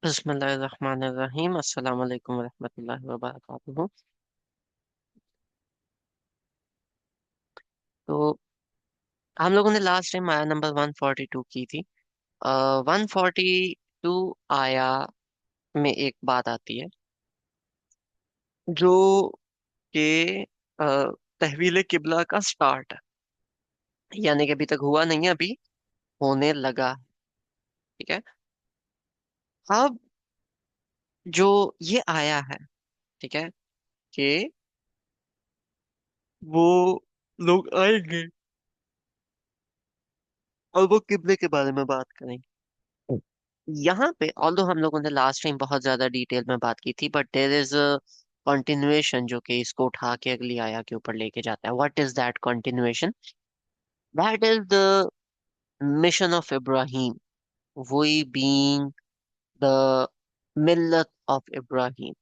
बिस्मिल्लाहिर्रहमानिर्रहीम अस्सलाम वालेकुम रहमतुल्लाहि व बरकातुहू। तो हम लोगों ने लास्ट टाइम आया नंबर 142 की थी। 142 आया में एक बात आती है जो कि तहवील किबला का स्टार्ट है, यानी कि अभी तक हुआ नहीं है, अभी होने लगा है। ठीक है। अब जो ये आया है, ठीक है, कि वो लोग आएंगे और वो किबले के बारे में बात करेंगे। यहाँ पे ऑल्दो हम लोगों ने लास्ट टाइम बहुत ज्यादा डिटेल में बात की थी, but there is a continuation जो कि इसको उठा के अगली आया के ऊपर लेके जाता है। What is that continuation? That is the mission of Ibrahim, we being the मिल्लत of Ibrahim.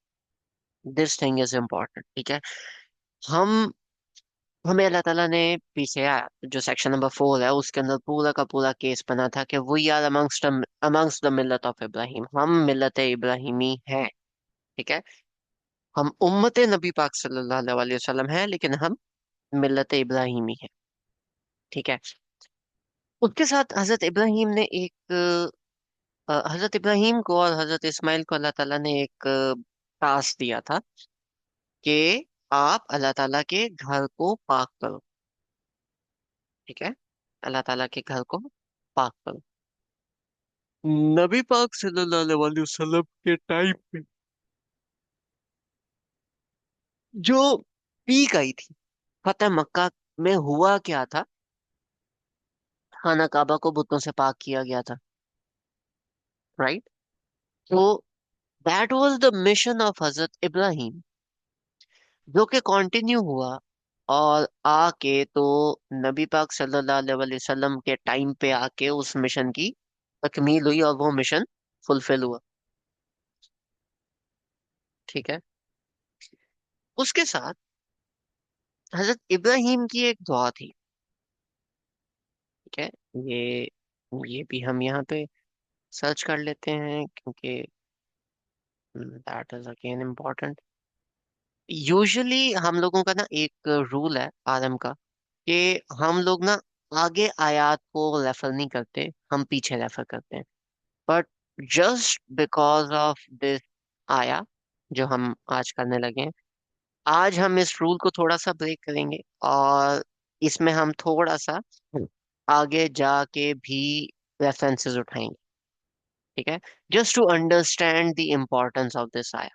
This thing is important. ठीक है। हम हमें अल्लाह ताला ने पीछे आया जो सेक्शन नंबर 4 है उसके अंदर पूरा का पूरा केस बना था कि वी आर अमंगस्ट द मिल्लत ऑफ इब्राहिम, हम मिल्लत इब्राहिमी हैं। ठीक है। हम उम्मत नबी पाक सल्लल्लाहु अलैहि वसल्लम हैं, लेकिन हम मिल्लत इब्राहिमी हैं। ठीक है। उसके साथ हजरत इब्राहिम ने हजरत इब्राहिम को और हजरत इस्माइल को अल्लाह ताला ने एक टास्क दिया था कि आप अल्लाह ताला के घर को पाक करो। ठीक है। अल्लाह ताला के घर को पाक करो। नबी पाक सल्लल्लाहु अलैहि वसल्लम के टाइम पे जो पीक आई थी फतेह मक्का में, हुआ क्या था? खाना काबा को बुतों से पाक किया गया था। राइट। तो that was the mission of हजरत इब्राहिम, जो कि कंटिन्यू हुआ और आके तो नबी पाक सल्लल्लाहु अलैहि वसल्लम के टाइम पे आके उस मिशन की तकमील हुई और वो मिशन फुलफिल हुआ। ठीक है। उसके साथ हजरत इब्राहिम की एक दुआ थी। ठीक है। ये ये भी हम यहाँ पे सर्च कर लेते हैं क्योंकि that is again important. Usually हम लोगों का ना एक रूल है आदम का कि हम लोग ना आगे आयात को रेफर नहीं करते, हम पीछे रेफर करते हैं। But just because of this आया जो हम आज करने लगे हैं, आज हम इस रूल को थोड़ा सा ब्रेक करेंगे और इसमें हम थोड़ा सा आगे जाके भी रेफरेंसेस उठाएंगे। ठीक है। Just to understand the importance of this आया।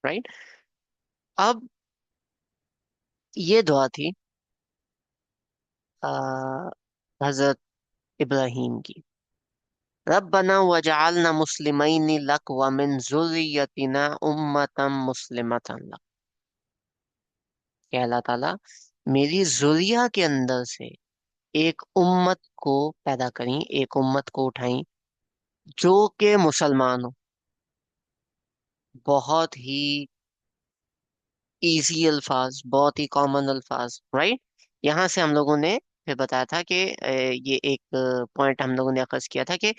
राइट। अब ये दुआ थी आ, हजरत इब्राहिम की। रब्बना वजअलना मुस्लिमैनि लक व मिन जुर्रियतिना उम्मतम मुस्लिमतन लक। कि अल्लाह ताला मेरी जुर्रिया के अंदर से एक उम्मत को पैदा करी, एक उम्मत को उठाई जो कि मुसलमान हो। बहुत ही इजी अल्फाज, बहुत ही कॉमन अल्फाज। राइट। यहाँ से हम लोगों ने फिर बताया था कि ये एक पॉइंट हम लोगों ने अखज किया था कि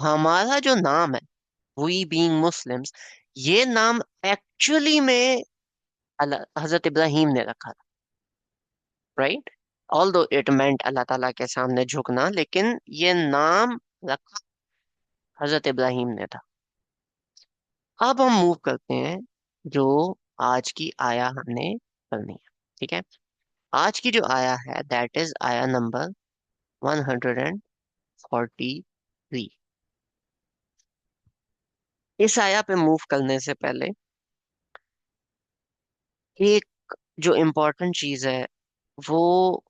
हमारा जो नाम है, वी बीइंग मुस्लिम्स, ये नाम एक्चुअली में हजरत इब्राहिम ने रखा था। राइट। ऑल्दो इट मेंट अल्लाह ताला के सामने झुकना, लेकिन ये नाम रखा हजरत इब्राहिम ने था। अब हम मूव करते हैं जो आज की आया हमने करनी है। ठीक है। आज की जो आया है दैट इज आया नंबर 143। इस आया पे मूव करने से पहले एक जो इम्पोर्टेंट चीज है वो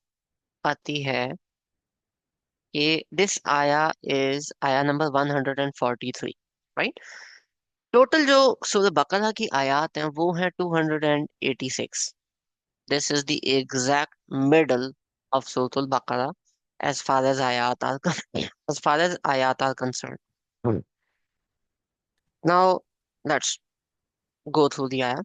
आती है कि दिस आया इज आया नंबर 143। राइट। टोटल जो सूरह बकरा की आयात हैं वो है 286। This is the exact middle of सूरह बकरा as far as ayat are as far as ayat are concerned. Now let's go through the ayat.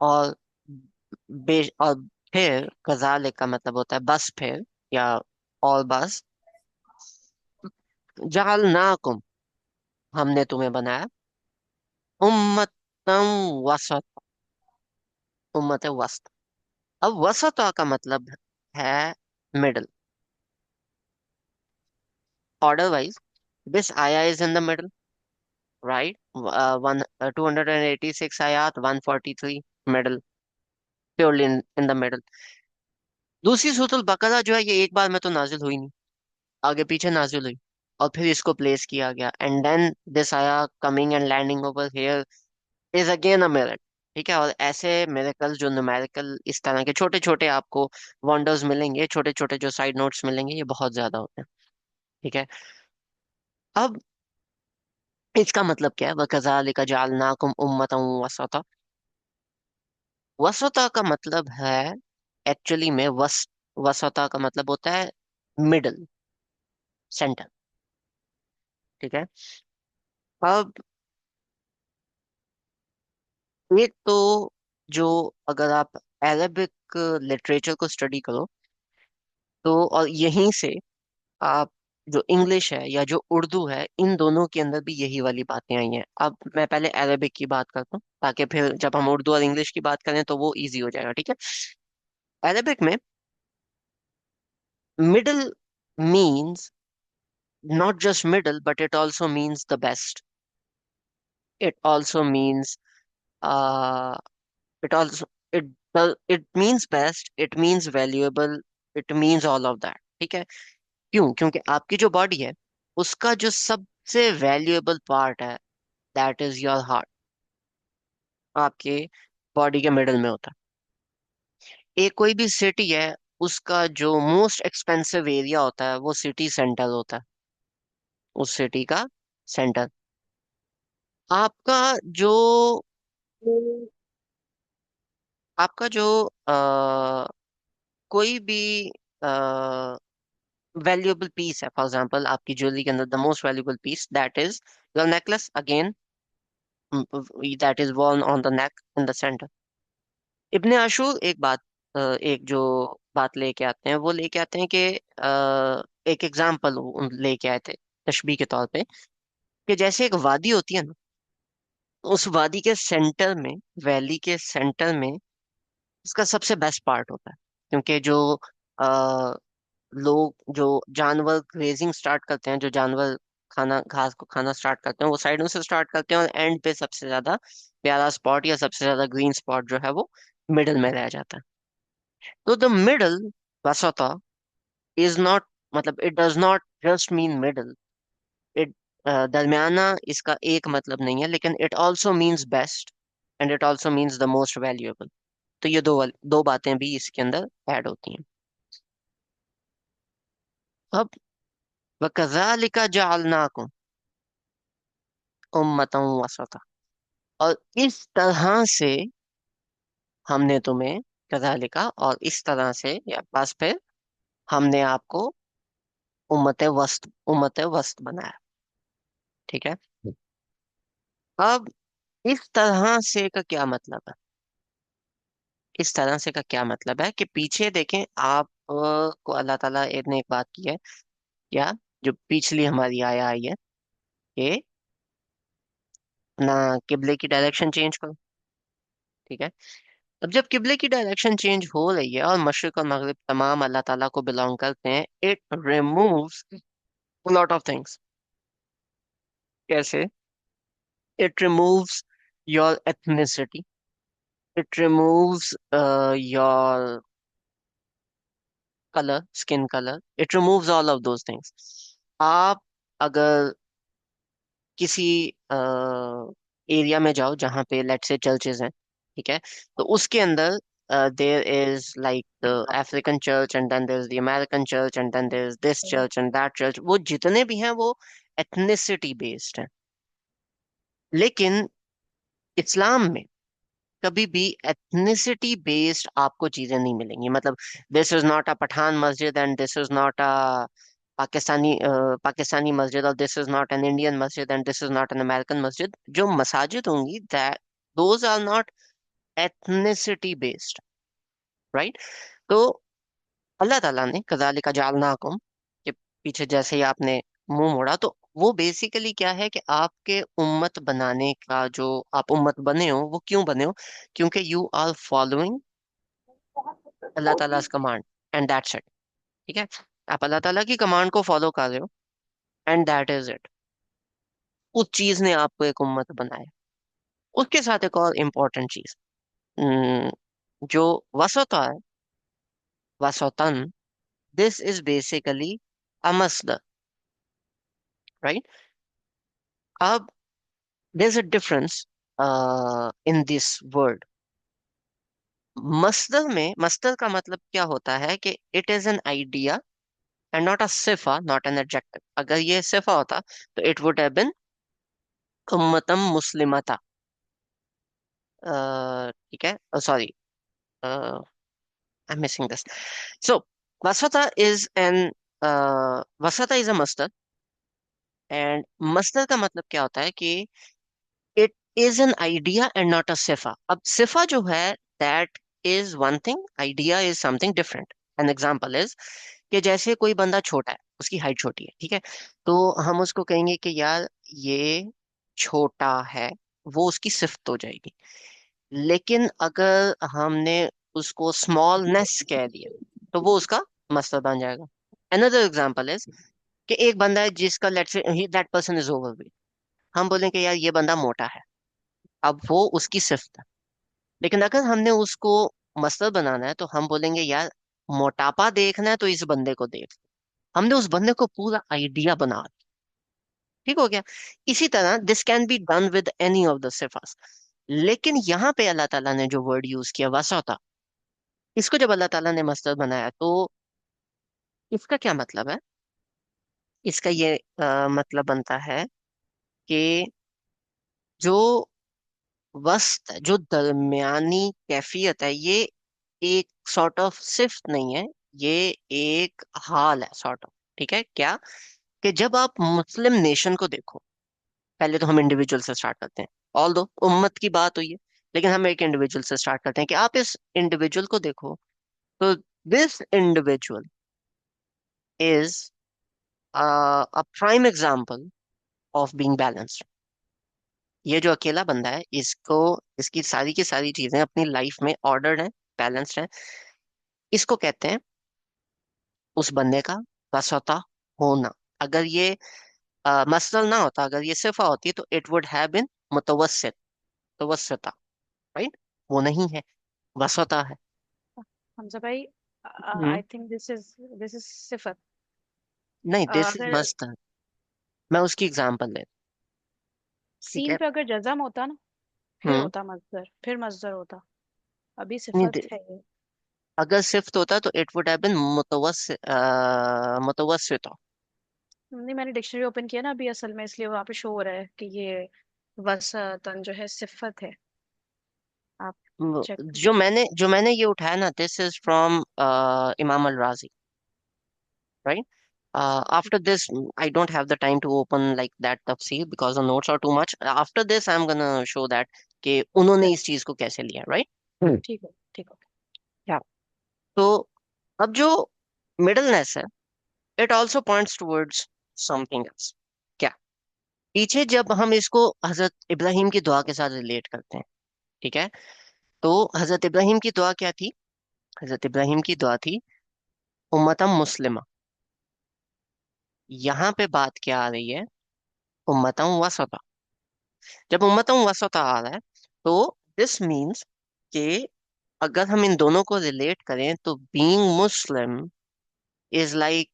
और और फिर कजालिक का मतलब होता है बस फिर, या और बस, जअलनाकुम, हमने तुम्हें बनाया, उम्मतम वसत, उम्मत वसत। अब वसता का मतलब है मिडल, ऑर्डर वाइज। दिस आया is in the middle, right. 286 आयात, 143 middle, purely in the middle. दूसरी सूरतुल बकरा जो है, ये एक बार में तो नाजिल हुई नहीं, आगे पीछे नाजिल हुई, और फिर इसको प्लेस किया गया, एंड देन दिस आया coming and landing over here is again a miracle. ठीक है, और ऐसे मिरेकल जो न्यूमेरिकल इस तरह के छोटे छोटे आपको वंडर्स मिलेंगे, छोटे छोटे जो साइड नोट्स मिलेंगे, ये बहुत ज्यादा होते हैं। ठीक है। अब इसका मतलब क्या है, वकज़ालिका जअलनाकुम उम्मतन वसता। वसता का मतलब है, एक्चुअली में वसता का मतलब होता है मिडल, सेंटर। ठीक है। अब एक तो जो, अगर आप अरेबिक लिटरेचर को स्टडी करो, तो और यहीं से आप, जो इंग्लिश है या जो उर्दू है, इन दोनों के अंदर भी यही वाली बातें आई हैं। अब मैं पहले अरेबिक की बात करता हूँ, ताकि फिर जब हम उर्दू और इंग्लिश की बात करें तो वो इजी हो जाएगा। ठीक है। अरेबिक में middle means not just middle, but it also means the best. It also means, uh, it also, it means best, it means valuable, it means all of that. ठीक है। क्यों? क्योंकि आपकी जो बॉडी है, उसका जो सबसे वैल्यूएबल पार्ट है, दैट इज योर हार्ट, आपके बॉडी के मिडल में होता है। एक कोई भी सिटी है, उसका जो मोस्ट एक्सपेंसिव एरिया होता है, वो सिटी सेंटर होता है, उस सिटी का सेंटर। आपका जो आपका जो कोई भी वैल्यूएबल पीस है, फॉर एग्जांपल आपकी ज्वेलरी के अंदर the most valuable piece, that is your necklace, again that is worn on the neck in the centre. Ibn Ashur एक बात, एक जो बात लेके आते हैं, वो लेके आते हैं कि एक एग्जांपल लेके आए थे तशबीह के तौर पे, कि जैसे एक वादी होती है ना, उस वादी के सेंटर में, वैली के सेंटर में, उसका सबसे बेस्ट पार्ट होता है। क्योंकि जो लोग, जो जानवर ग्रेजिंग स्टार्ट करते हैं, जो जानवर खाना, घास को खाना स्टार्ट करते हैं, वो साइडों से स्टार्ट करते हैं, और एंड पे सबसे ज्यादा प्यारा स्पॉट या सबसे ज्यादा ग्रीन स्पॉट जो है वो मिडल में रह जाता है। तो द मिडल, वसता, इज नॉट, मतलब it does not just mean middle, it, दरमियाना इसका एक मतलब नहीं है, लेकिन it also means best, and it also means the most valuable. तो ये दो बातें भी इसके अंदर ऐड होती हैं। अब वकज़ालिका जअलनाकुम उम्मतन वसता, और इस तरह से हमने तुम्हें, कज़ालिका, और इस तरह से, या बस फिर, हमने आपको उम्मत वस्त बनाया। ठीक है। अब इस तरह से का क्या मतलब है? इस तरह से का क्या मतलब है कि पीछे देखें आप, को अल्लाह ताला ने एक बात की है, या जो पिछली हमारी आया आई है, कि ना, किबले की डायरेक्शन चेंज करो। ठीक है। अब जब किबले की डायरेक्शन चेंज हो रही है, और मशरिक और मगरिब तमाम अल्लाह ताला को बिलोंग करते हैं, it removes lot of things. कैसे? It removes your ethnicity, it removes your colour, skin colour, it removes all of those things. आप अगर किसी एरिया में जाओ जहाँ पे लेट्स से चर्चेज हैं, ठीक है, तो उसके अंदर there is like the African church, and then there is the American church, and then there is this church and that church, वो जितने भी हैं वो एथनिसिटी बेस्ड हैं। लेकिन इस्लाम में कभी भी एथनिसिटी बेस्ड आपको चीजें नहीं मिलेंगी। मतलब this is not a Pathan मस्जिद, and this is not a Pakistani मस्जिद, और this is not an Indian मस्जिद, and this is not an American मस्जिद। जो मसाजिद होंगी, that those are not ethnicity based, right. तो अल्लाह ताला ने कज़ालिका जालनाकुम के पीछे जैसे ही आपने मुंह मोड़ा, तो वो बेसिकली क्या है कि आपके उम्मत बनाने का जो आप उम्मत बने हो वो क्यों बने हो? क्योंकि यू आर फॉलोइंग अल्लाह ताला कमांड, एंड दैट्स इट। ठीक है, आप अल्लाह ताला की कमांड को फॉलो कर रहे हो, एंड दैट इज इट। उस चीज ने आपको एक उम्मत बनाया। उसके साथ एक और इम्पोर्टेंट चीज, जो वसता है, वसतन, दिस इज बेसिकली अ मस्दर, राइट। अब there is a difference in this word. मस्दर में, मस्दर का मतलब क्या होता है कि it is an idea and not a सिफा, नॉट एन एडजेक्टिव। अगर ये सिफा होता तो इट वुड हैव बीन उम्मतम मुस्लिमता। ठीक है, sorry, I'm missing this. So, Vaswata is an Vaswata is a masdar, and masdar का मतलब क्या होता है कि it is an idea and not a sifa. अब sifa जो है, that is one thing, idea is something different. An example is कि जैसे कोई बंदा छोटा है, उसकी हाइट छोटी है, ठीक है, तो हम उसको कहेंगे कि यार ये छोटा है, वो उसकी सिफ्त हो जाएगी। लेकिन अगर हमने उसको स्मॉलनेस कह दिया तो वो उसका मसला बन जाएगा। अनदर एग्जांपल इज कि एक बंदा है जिसका let's say that person is overweight, हम बोलेंगे यार ये बंदा मोटा है, अब वो उसकी सिफ्त है। लेकिन अगर हमने उसको मसला बनाना है तो हम बोलेंगे यार मोटापा देखना है तो इस बंदे को देख। हमने उस बंदे को पूरा आइडिया बना दिया। ठीक हो गया। इसी तरह this can be done with any of the सिफास। लेकिन यहाँ पे अल्लाह ताला ने जो वर्ड यूज किया वसा, इसको जब अल्लाह ताला ने मस्जिद बनाया तो इसका क्या मतलब है? इसका ये मतलब बनता है कि जो वस्त है, जो दरमियानी कैफियत है, ये एक सॉर्ट ऑफ सिफ्त नहीं है, ये एक हाल है सॉर्ट ऑफ। ठीक है, क्या कि जब आप मुस्लिम नेशन को देखो, पहले तो हम इंडिविजुअल से स्टार्ट करते हैं, ऑल दो उम्मत की बात हुई है, लेकिन हम एक इंडिविजुअल से स्टार्ट करते हैं कि आप इस इंडिविजुअल को देखो, तो this individual is a prime example of being balanced। ये जो अकेला बंदा है, इसको, इसकी सारी की सारी चीजें अपनी लाइफ में ऑर्डर्ड है, बैलेंस्ड है, इसको कहते हैं उस बंदे का वसता होना। अगर ये मसल ना होता, अगर ये सिफा होती तो इट वुड हैव बीन मुतवस्सित, मुतवस्सिता, राइट। वो नहीं है, वसता है। हमजा भाई, hmm. I think this is सिफत। नहीं, दिस इज अगर मस्त। मैं उसकी एग्जांपल ले, ठीक सीन है। पे अगर जज़म होता ना, फिर हम्म। होता मजदर, फिर मजदर होता। अभी नहीं, सिफत है ये। अगर सिफ्त होता तो इट वुड हैव बीन मुतवस्सिता। नहीं, मैंने डिक्शनरी ओपन किया ना अभी असल में, इसलिए वहां पे शो हो रहा है कि ये वसतन जो है सिफत है। आप चेक कर लीजिए। जो मैंने ये उठाया ना, दिस इज फ्रॉम इमाम अल राजी, right. After this, I don't have the time to open like that tafsir because the notes are too much. After this, I'm gonna show that कि उन्होंने इस चीज को कैसे लिया, राइट। ठीक है, ठीक है। क्या? तो अब जो मिडलनेस है, it also points towards something else. क्या? पीछे जब हम इसको हजरत इब्राहिम की दुआ के साथ रिलेट करते हैं, ठीक है, तो हजरत इब्राहिम की दुआ क्या थी? हजरत इब्राहिम की दुआ थी उम्मतम मुस्लिमा। यहाँ पे बात क्या आ रही है? उम्मतम वसता। जब उम्मतम वसता आ रहा है तो दिस मीन्स कि अगर हम इन दोनों को रिलेट करें तो बीइंग मुस्लिम इज लाइक,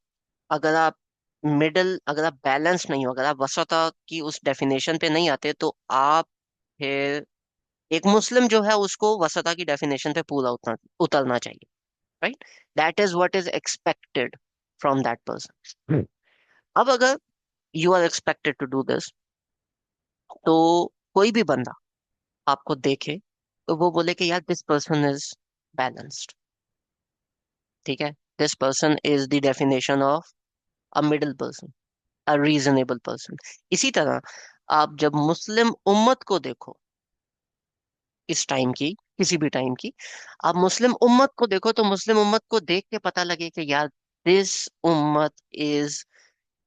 अगर आप मिडल, अगर आप बैलेंस नहीं हो, अगर आप वसता की उस डेफिनेशन पे नहीं आते तो आप फिर, एक मुस्लिम जो है उसको वसता की डेफिनेशन पे पूरा उतरना चाहिए, right. That is what is expected from that person. अब अगर you are expected to do this, तो कोई भी बंदा आपको देखे तो वो बोले कि यार दिस पर्सन इज बैलेंस्ड। ठीक है, this person is the definition of a middle person, a reasonable person. इसी तरह आप जब मुस्लिम उम्मत को देखो, इस टाइम की, किसी भी टाइम की। आप मुस्लिम उम्मत को देखो तो मुस्लिम उम्मत को देख के पता लगे कि यार दिस उम्मत इज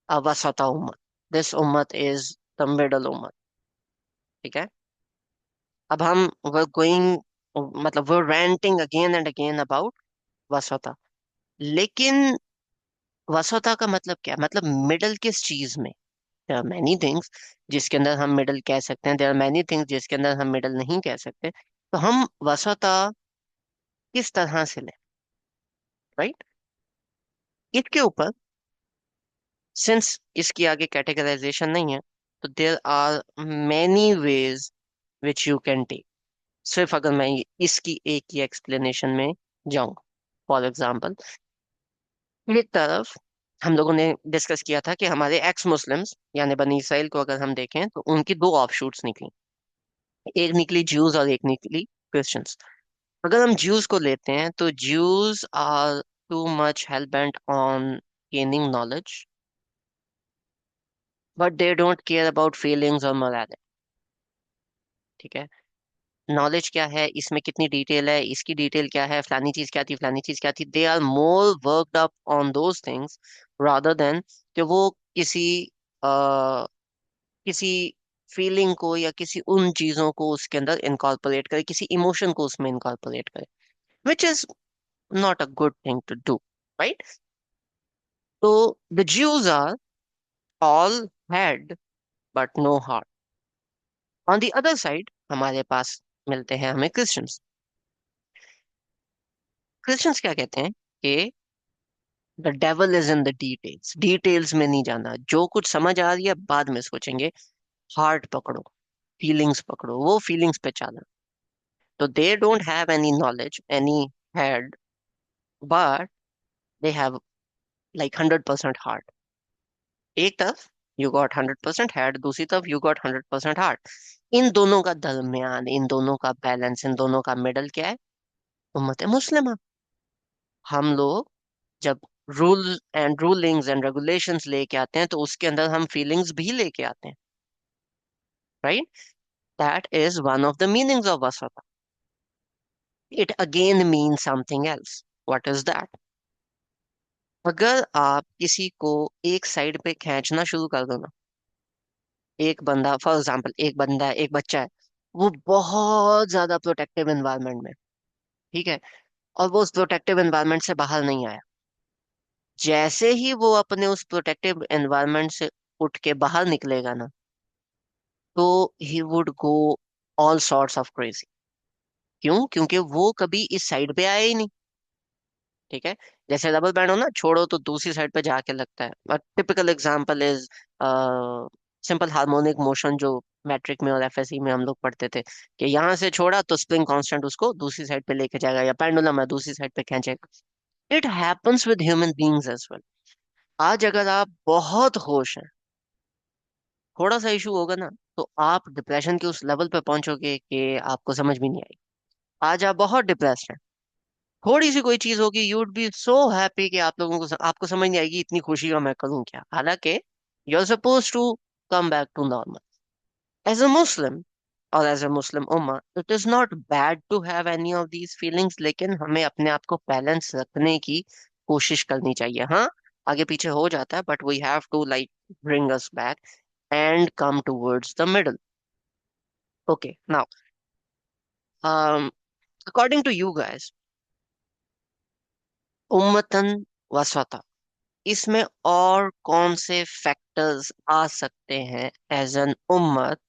अ वसता उम्मत, दिस उम्मत इज द मिडल उम्मत। ठीक है। अब हम वर गोइंग, मतलब were ranting again and again about वसता। लेकिन वसता का मतलब क्या है? मतलब मिडल किस चीज में? देयर आर मेनी थिंग्स जिसके अंदर हम मिडल कह सकते हैं, देयर आर मेनी थिंग्स जिसके अंदर हम मिडल नहीं कह सकते। तो हम वसता किस तरह से लें, राइट? इसके ऊपर, सिंस इसकी आगे कैटेगराइजेशन नहीं है, तो there are many ways which you can take. सिर्फ अगर मैं इसकी एक ही एक्सप्लेनेशन में जाऊं, फॉर एग्जाम्पल, एक तरफ हम लोगों ने डिस्कस किया था कि हमारे एक्स मुस्लिम्स यानी बनी इसराइल को अगर हम देखें तो उनकी दो ऑफशूट्स निकली, एक निकली ज्यूज और एक निकली क्रिश्चियंस। अगर हम ज्यूज को लेते हैं तो Jews are too much hell bent on gaining knowledge, but they don't care about feelings और मोरालिटी। ठीक है। नॉलेज क्या है, इसमें कितनी डिटेल है, इसकी डिटेल क्या है, फलानी चीज क्या थी, फलानी चीज क्या थी, they are more worked up on those things rather than कि वो किसी आ, किसी फीलिंग को या किसी उन चीजों को उसके अंदर इनकॉर्पोरेट करे, किसी इमोशन को उसमें इनकॉर्पोरेट करे, which is not a good thing to do, right? तो the Jews are all head but no heart. On the other side हमारे पास मिलते हैं हमें क्रिश्चियंस। क्रिश्चियंस क्या कहते हैं कि the devil is in the details, details में नहीं जाना, जो कुछ समझ आ रही है बाद में सोचेंगे, हार्ट पकड़ो, फीलिंग्स पकड़ो, वो फीलिंग्स पे चलना। तो they don't have any knowledge, any head, but they have like 100% heart. एक तरफ यू गॉट 100% हेड, दूसरी तरफ यू गॉट 100% हार्ट। इन दोनों का दरमियान, इन दोनों का बैलेंस, इन दोनों का मिडल क्या है? उम्मत मुस्लिमा। हम लोग जब rule and rulings and regulations लेके आते हैं तो उसके अंदर हम फीलिंग्स भी लेके आते हैं, right? That is one of the meanings of वसता। It again mean something else. What is that? अगर आप किसी को एक साइड पे खींचना शुरू कर दो ना, एक बंदा, फॉर एग्जांपल, एक बंदा है, एक बच्चा है, वो बहुत ज्यादा प्रोटेक्टिव एनवायरनमेंट में, ठीक है, और वो उस प्रोटेक्टिव एनवायरनमेंट से बाहर नहीं आया। जैसे ही वो अपने उस प्रोटेक्टिव एनवायरनमेंट से उठ के बाहर निकलेगा ना, तो he would go all sorts of crazy. क्यों? क्योंकि वो कभी इस साइड पे आया ही नहीं। ठीक है। जैसे रबर बैंड हो ना, छोड़ो तो दूसरी साइड पे जाके लगता है। Typical example is simple harmonic motion, जो मैट्रिक में और एफएससी में हम लोग पढ़ते थे, कि यहाँ से छोड़ा तो स्प्रिंग कांस्टेंट उसको दूसरी साइड पे लेके जाएगा, या पेंडुलम है दूसरी साइड पे खींचेगा। It happens with human beings as well. आज अगर आप बहुत होश हैं, थोड़ा सा इशू होगा ना, तो आप डिप्रेशन के उस लेवल पे पहुंचोगे कि आपको समझ भी नहीं आएगी। आज आप बहुत डिप्रेस्ड हैं, थोड़ी सी कोई चीज होगी, you would B so happy कि आप लोगों को, आपको समझ नहीं आएगी इतनी खुशी का मैं करूं क्या, हालांकि you are suppose to come back to normal. As a Muslim और एज अ मुस्लिम उम्मा, it is not bad to have any of these feelings, लेकिन हमें अपने आप को बैलेंस रखने की कोशिश करनी चाहिए। हाँ, आगे पीछे हो जाता है, but we have to like bring us back and come towards the middle. Okay, now according to you guys, उम्मतन वसता, इसमें और कौन से फैक्टर्स आ सकते हैं एज एन उम्मत,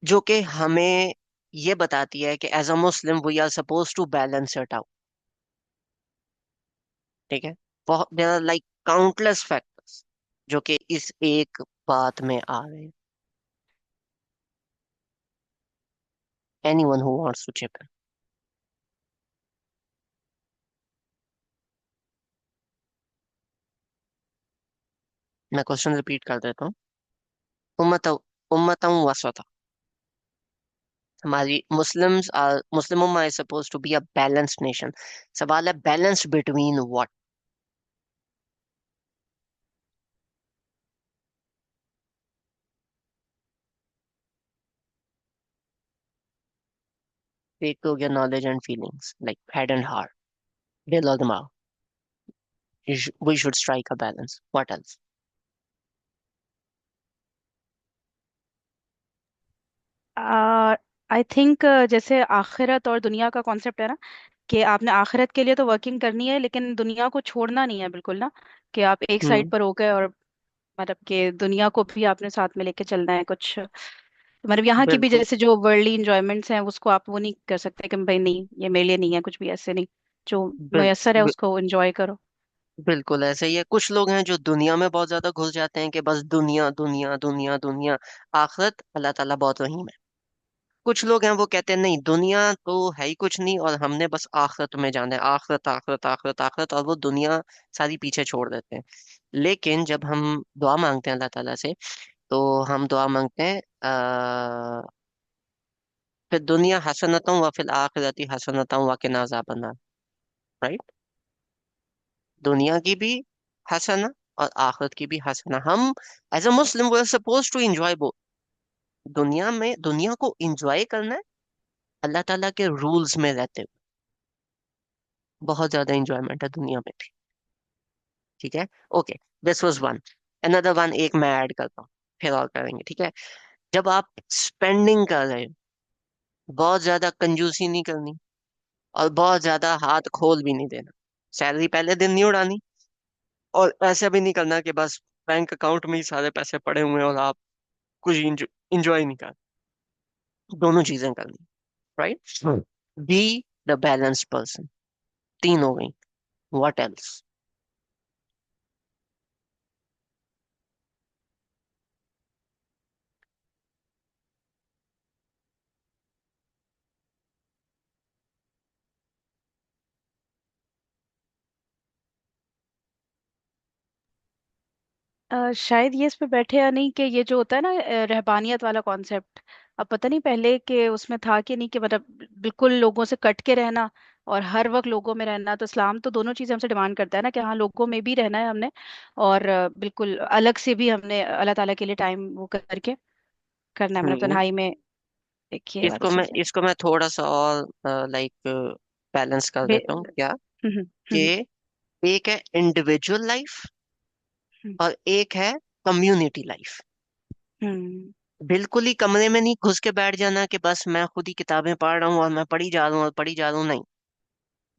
जो कि हमें ये बताती है कि as a Muslim we are suppose to balance it out? ठीक है। बहुत, there are like countless factors जो कि इस एक बात में आ रहे हैं। Anyone who wants to chip in? मैं क्वेश्चन रिपीट कर देता हूँ। उम्मत उम्मतम वसता, हमारी मुस्लिम्स आर, मुस्लिम उम्मा is suppose to be a balanced nation. सवाल है बैलेंस्ड बिटवीन व्हाट? एक तो हो गया knowledge and feelings, like head and heart, दिल और दिमाग. We should strike a balance. What else? I think जैसे आखिरत और दुनिया का कॉन्सेप्ट है ना, कि आपने आखिरत के लिए तो वर्किंग करनी है लेकिन दुनिया को छोड़ना नहीं है बिल्कुल ना, कि आप एक साइड हम्म. पर हो गए और मतलब कि दुनिया को भी आपने साथ में लेके चलना है कुछ, मतलब यहाँ की भी बिल्कुल. जैसे जो वर्ल्डली इंजॉयमेंट्स हैं उसको आप वो नहीं कर सकते कि भाई नहीं ये मेरे लिए नहीं है, कुछ भी ऐसे नहीं, जो बिल, मयसर है बिल, उसको एंजॉय करो। बिल्कुल ऐसे ही है. कुछ लोग हैं जो दुनिया में बहुत ज्यादा घुस जाते हैं कि बस दुनिया दुनिया दुनिया दुनिया. आखिरत अल्लाह ताला बहुत रहीम है. कुछ लोग हैं वो कहते हैं नहीं, दुनिया तो है ही कुछ नहीं और हमने बस आखिरत में जाना है, आखिरत आखिरत आखिरत आखिरत, और वो दुनिया सारी पीछे छोड़ देते हैं. लेकिन जब हम दुआ मांगते हैं अल्लाह ताला से, तो हम दुआ मांगते हैं फिर दुनिया हसनतों व फिल आखिरती हसनतों व किना अज़ाबन्नार. राइट. दुनिया की भी हसना और आखिरत की भी हसना. हम as a Muslim we are suppose to enjoy both. दुनिया में दुनिया को एंजॉय करना है अल्लाह ताला के रूल्स में रहते हुए. बहुत ज्यादा एंजॉयमेंट है दुनिया में भी. ठीक है. Okay. This was one. Another one एक मैं ऐड करता हूँ, फिर और करेंगे. ठीक है. जब आप स्पेंडिंग कर रहे हो, बहुत ज्यादा कंजूसी नहीं करनी और बहुत ज्यादा हाथ खोल भी नहीं देना. सैलरी पहले दिन नहीं उड़ानी, और ऐसा भी नहीं करना कि बस बैंक अकाउंट में ही सारे पैसे पड़े हुए हैं और आप कुछ इंजॉय नहीं कर. दोनों चीजें करनी. Right. Be the balanced person. तीन हो गई. What else? शायद ये इस पे बैठे या नहीं, कि ये जो होता है ना रहबानियत वाला कॉन्सेप्ट, अब पता नहीं पहले के उसमें था कि नहीं, कि मतलब बिल्कुल लोगों से कट के रहना और हर वक्त लोगों में रहना, तो इस्लाम तो दोनों चीजें हमसे डिमांड करता है ना, कि हाँ लोगों में भी रहना है हमने, और बिल्कुल अलग से भी हमने अल्लाह ताला के लिए टाइम वो करके करना है, मतलब हम्म. तन्हाई में, एक ये वाली चीजें। इसको मैं थोड़ा सा और लाइक बैलेंस कर बे- देता हूँ क्या. हम्म कि हम्म एक है इंडिविजुअल लाइफ हम्म और एक है कम्युनिटी लाइफ. हम्म बिल्कुल ही कमरे में नहीं घुस के बैठ जाना कि बस मैं खुद ही किताबें पढ़ रहा हूँ और मैं पढ़ी जा रहा हूँ और पढ़ी जा रहा हूँ. नहीं.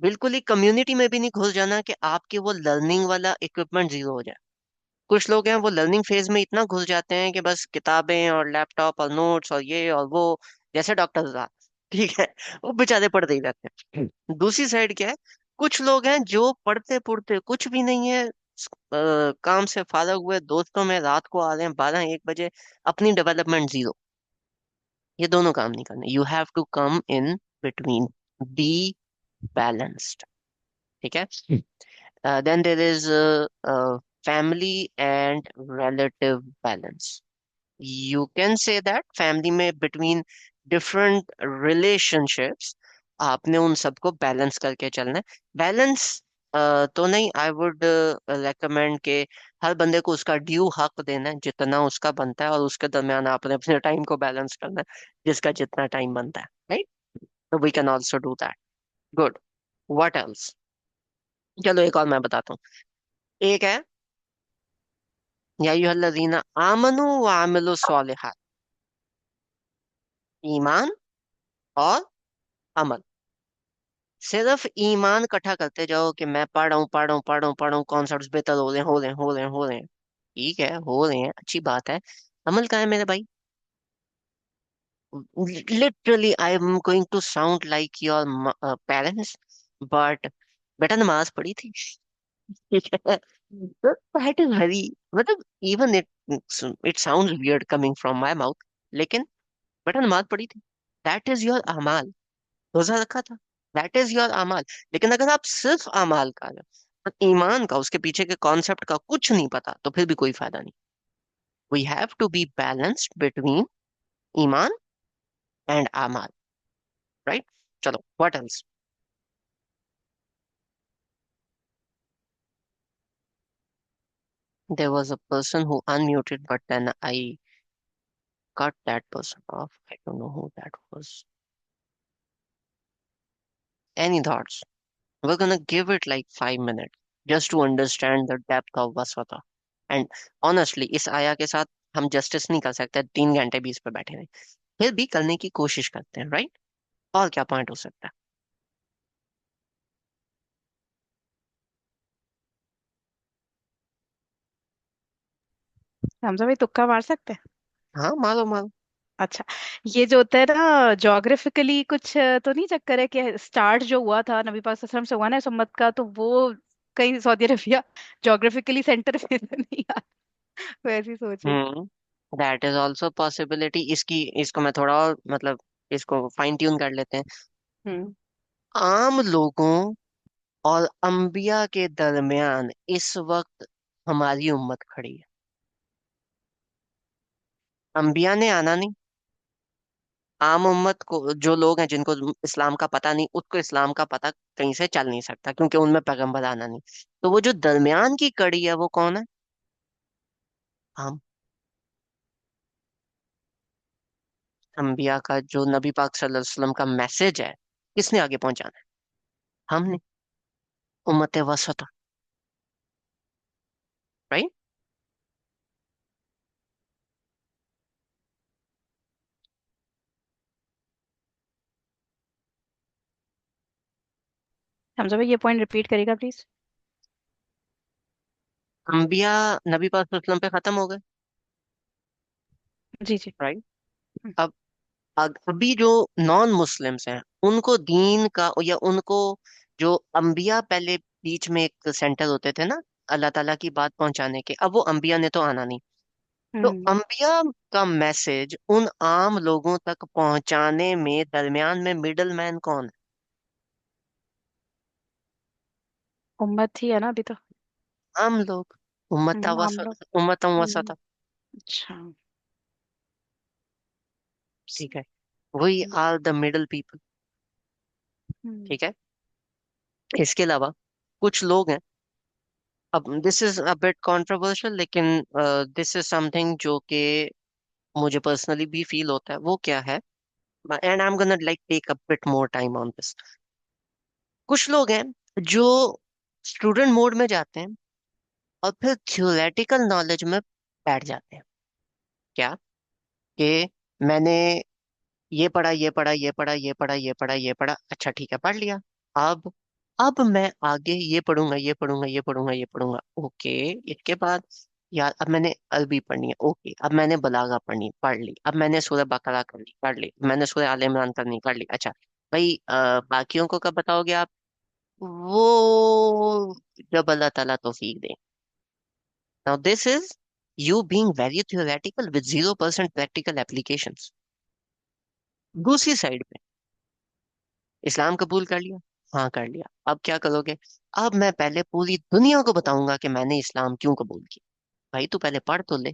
बिल्कुल ही कम्युनिटी में भी नहीं घुस जाना कि आपके वो लर्निंग वाला इक्विपमेंट जीरो हो जाए. कुछ लोग हैं वो लर्निंग फेज में इतना घुस जाते हैं कि बस किताबें और लैपटॉप और नोट्स और ये और वो, जैसे डॉक्टर साहब. ठीक है. वो बेचारे पढ़ते ही रहते हैं. दूसरी साइड क्या है, कुछ लोग हैं जो पढ़ते पढ़ते कुछ भी नहीं है, काम से फारग हुए दोस्तों में रात को आ रहे हैं 12-1 बजे, अपनी डेवलपमेंट जीरो. ये दोनों काम नहीं करने. You have to come in between. Be balanced. ठीक है. Then there is family and relative balance. You can say that family में बिटवीन डिफरेंट रिलेशनशिप्स आपने उन सबको बैलेंस करके चलना है. बैलेंस तो नहीं, आई वुड रेकमेंड के हर बंदे को उसका ड्यू हक देना है जितना उसका बनता है, और उसके दरमियान आपने अपने टाइम को बैलेंस करना है जिसका जितना टाइम बनता है. राइट. तो we can also do that. Good. What else? चलो एक और मैं बताता हूँ. एक है या अय्युहल्लज़ीना आमनू व आमिलु स्वालिहात. ईमान और अमल. सिर्फ ईमान इकट्ठा करते जाओ कि मैं पढ़ रहा हूँ पढ़ रहा हूँ पढ़ रहा हूँ पढ़ रहा हूँ, कॉन्सेप्ट्स बेहतर हो रहे हैं हो रहे हैं हो रहे हैं हो रहे हैं. ठीक है, हो रहे हैं, अच्छी बात है. अमल कहाँ है मेरे भाई? Literally I am going to sound like your parents, but बेटा नमाज पढ़ी थी. ठीक है. दैट इज वेरी, मतलब even it it sounds weird coming from my mouth, लेकिन बेटा नमाज पढ़ी थी. दैट इज योर अमाल. रोजा रखा था. दैट इज योर अमाल. लेकिन अगर आप सिर्फ अमाल का रहे हो और ईमान का, उसके पीछे के कॉन्सेप्ट का कुछ नहीं पता, तो फिर भी कोई फायदा नहीं. We have to be balanced between ईमान एंड अमाल. राइट. चलो what else? There was a person who unmuted but then I cut that person off. I don't know who that was. any thoughts? We're gonna give it like 5 minutes just to understand the depth of waswata. And honestly, इस आया के साथ हम justice नहीं कर सकते, 3 घंटे भी इस पे बैठे रहे, फिर भी करने की कोशिश करते हैं, राइट? और क्या पॉइंट हो सकता हमजा भाई तुक्का मार सकते हैं? है? हाँ, मारो मारो। अच्छा, ये जो होता है ना जोग्राफिकली कुछ तो नहीं चक्कर है कि स्टार्ट जो हुआ था नबी पाक सल्लल्लाहु अलैहि वसल्लम से हुआ ना इस उम्मत का, तो वो कहीं सऊदी अरबिया जोग्राफिकली सेंटर में तो नहीं आ? वैसे ही सोच रही। हम्म, दैट इज ऑल्सो पॉसिबिलिटी। इसको मैं थोड़ा और मतलब इसको फाइन ट्यून कर लेते हैं। हम्म। आम लोगों और अंबिया के दरमियान इस वक्त हमारी उम्मत खड़ी है। अंबिया ने आना नहीं, आम उम्मत को, जो लोग हैं जिनको इस्लाम का पता नहीं, उसको इस्लाम का पता कहीं से चल नहीं सकता क्योंकि उनमें पैगंबर आना नहीं। तो वो जो दरमियान की कड़ी है वो कौन है? हम। अंबिया का जो नबी पाक सल्लल्लाहु अलैहि वसल्लम का मैसेज है, किसने आगे पहुंचाना है? हमने। उम्मत वसत, राइट? हमजा भाई ये पॉइंट रिपीट करेगा प्लीज? अंबिया नबी पाक सल्लल्लाहु अलैहि वसल्लम पे खत्म हो गए, जी जी। राइट? हम्म। अब अभी जो नॉन मुस्लिम्स हैं, उनको दीन का या उनको, जो अंबिया पहले बीच में एक सेंटर होते थे ना अल्लाह ताला की बात पहुंचाने के, अब वो अंबिया ने तो आना नहीं। तो हम्म। अंबिया का मैसेज उन आम लोगों तक पहुंचाने में दरमियान में मिडल मैन कौन उम्मत ही है ना अभी तो। है? आम लोग। उम्मत आम लोग। उम्मत हम्म। वसता। अच्छा। ठीक है, we hmm. Are the middle people. Hmm. ठीक है। इसके अलावा कुछ लोग हैं, अब this is a bit controversial, लेकिन दिस इज समथिंग जो कि मुझे पर्सनली भी फील होता है। वो क्या है? And I am gonna like take a bit more time on this. कुछ लोग हैं जो स्टूडेंट मोड में जाते हैं और फिर थ्योरेटिकल नॉलेज में बैठ जाते हैं। क्या? कि मैंने ये पढ़ा, ये पढ़ा, ये पढ़ा, ये पढ़ा, ये पढ़ा, ये पढ़ा, अच्छा ठीक है, पढ़ लिया। अब अब मैं आगे ये पढ़ूंगा, ये पढ़ूंगा, ये पढ़ूंगा, ये पढ़ूंगा, ओके। इसके बाद यार अब मैंने अरबी पढ़नी है, ओके। अब मैंने बलागा पढ़नी, पढ़ ली। अब मैंने सूरह बकरा कर ली, पढ़ ली। मैंने सूरह आले इमरान करनी, कर ली। अच्छा भाई, बाकियों को कब बताओगे आप? वो जब अल्लाह ताला तौफीक दे। Now this is you being very theoretical with 0% practical applications. दूसरी साइड पे इस्लाम कबूल कर लिया, हाँ कर लिया, अब क्या करोगे? अब मैं पहले पूरी दुनिया को बताऊंगा कि मैंने इस्लाम क्यों कबूल किया। भाई तू पहले पढ़ तो ले।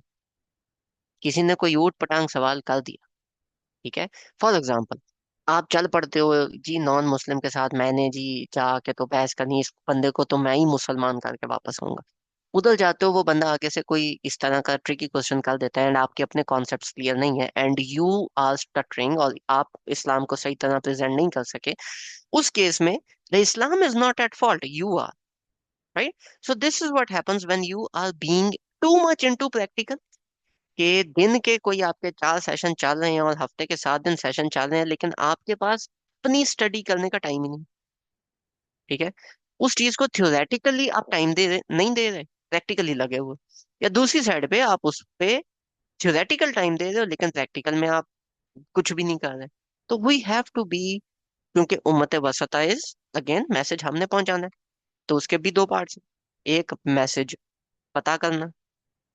किसी ने कोई ऊट पटांग सवाल कर दिया, ठीक है, फॉर एग्जाम्पल, आप चल पड़ते हो जी नॉन मुस्लिम के साथ, मैंने जी जाके तो बहस करनी, इस बंदे को तो मैं ही मुसलमान करके वापस आऊंगा। उधर जाते हो, वो बंदा आगे से कोई इस तरह का ट्रिकी क्वेश्चन कर देता है एंड आपके अपने कॉन्सेप्ट्स क्लियर नहीं है एंड यू आर स्टटरिंग, और आप इस्लाम को सही तरह प्रेजेंट नहीं कर सके। उस केस में the Islam is not at fault, you are, right? So this is what happens when you are being too much into practical. के दिन के कोई आपके 4 सेशन चल रहे हैं और हफ्ते के 7 दिन सेशन चल रहे हैं, लेकिन आपके पास अपनी स्टडी करने का टाइम ही नहीं। ठीक है, उस चीज को थ्योरेटिकली आप टाइम दे रहे नहीं दे रहे, प्रैक्टिकली लगे हुए। या दूसरी साइड पे आप उस पे थ्योरेटिकल टाइम दे रहे हो लेकिन प्रैक्टिकल में आप कुछ भी नहीं कर रहे। तो वी हैव टू बी, क्योंकि उम्मत वसता इज अगेन मैसेज हमने पहुंचाना है, तो उसके भी दो पार्ट्स हैं। एक मैसेज पता करना,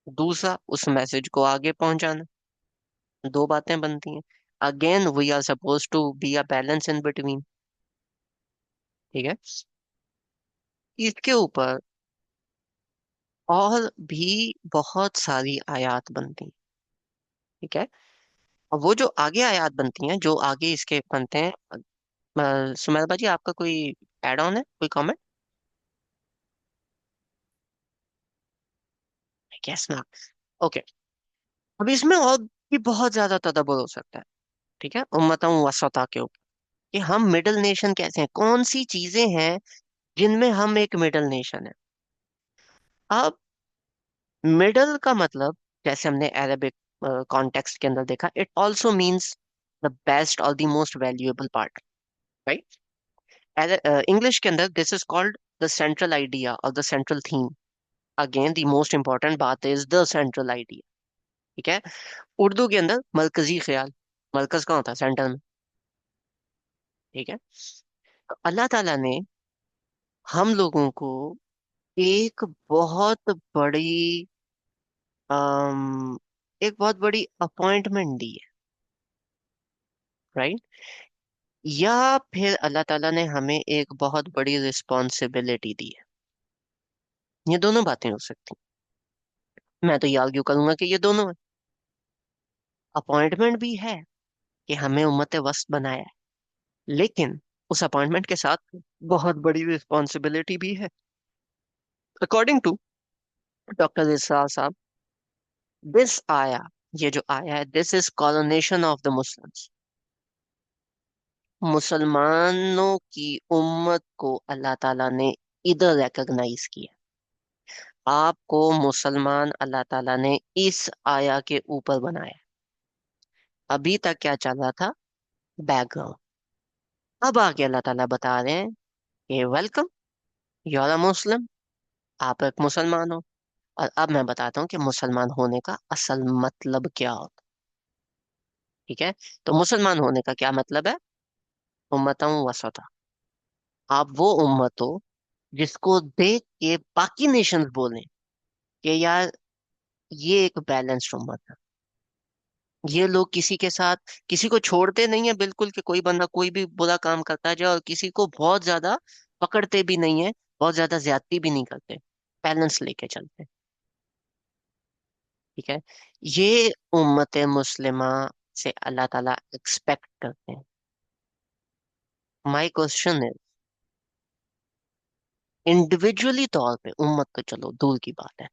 दूसरा उस मैसेज को आगे पहुंचाना। दो बातें बनती हैं। Again we are suppose to be a balance in between. ठीक है। इसके ऊपर और भी बहुत सारी आयात बनती हैं। ठीक है। और वो जो आगे आयात बनती हैं, जो आगे इसके बनते हैं, सुमेर जी आपका कोई एड ऑन है, कोई कमेंट? यस ना। ओके। अब इसमें और भी बहुत ज्यादा तदब्बर हो सकता है। ठीक है, उम्मतों वसता के ऊपर। कि हम मिडिल नेशन कैसे हैं, कौन सी चीजें हैं जिनमें हम एक मिडिल नेशन है। अब मिडल का मतलब, जैसे हमने अरेबिक कॉन्टेक्स्ट के अंदर देखा, it also means the best और the most valuable part, right. English के अंदर this is called the central idea और the central theme. Again the most important बात इज द सेंट्रल आइडिया, ठीक है। उर्दू के अंदर मरकजी ख्याल, मरकज कहाँ होता है, सेंटर में, ठीक है। तो अल्लाह ताला ने हम लोगों को एक बहुत बड़ी अम, एक बहुत बड़ी अपॉइंटमेंट दी है, राइट। या फिर अल्लाह ताला ने हमें एक बहुत बड़ी रिस्पॉन्सिबिलिटी दी है। ये दोनों बातें हो सकती हैं। मैं तो ये आर्ग्यू करूंगा कि ये दोनों है। अपॉइंटमेंट भी है कि हमें उम्मत वस्त बनाया है, लेकिन उस अपॉइंटमेंट के साथ बहुत बड़ी रिस्पॉन्सिबिलिटी भी है। अकॉर्डिंग टू डॉक्टर इसरार साहब, दिस आया, ये जो आया है, this is coronation of the Muslims. मुसलमानों की उम्मत को अल्लाह ताला ने इधर रिकॉग्नाइज किया। आपको मुसलमान अल्लाह ताला ने इस आया के ऊपर बनाया। अभी तक क्या चल रहा था, बैकग्राउंड। अब आगे अल्लाह ताला बता रहे हैं कि वेलकम, यू आर अ मुस्लिम, आप एक मुसलमान हो। और अब मैं बताता हूँ कि मुसलमान होने का असल मतलब क्या होता है, ठीक है। तो मुसलमान होने का क्या मतलब है, उम्मतों वसता। आप वो उम्मत हो जिसको देख के बाकी नेशंस बोलें कि यार ये एक बैलेंस्ड उम्मत है। ये लोग किसी के साथ, किसी को छोड़ते नहीं है बिल्कुल, कि कोई बंदा कोई भी बुरा काम करता जाए, और किसी को बहुत ज्यादा पकड़ते भी नहीं है, बहुत ज्यादा ज्यादती भी नहीं करते, बैलेंस लेके चलते हैं, ठीक है। ये उम्मत मुस्लिमा से अल्लाह ताला एक्सपेक्ट करते हैं। माई क्वेश्चन इज, इंडिविजुअली तौर पे, उम्मत तो चलो दूर की बात है,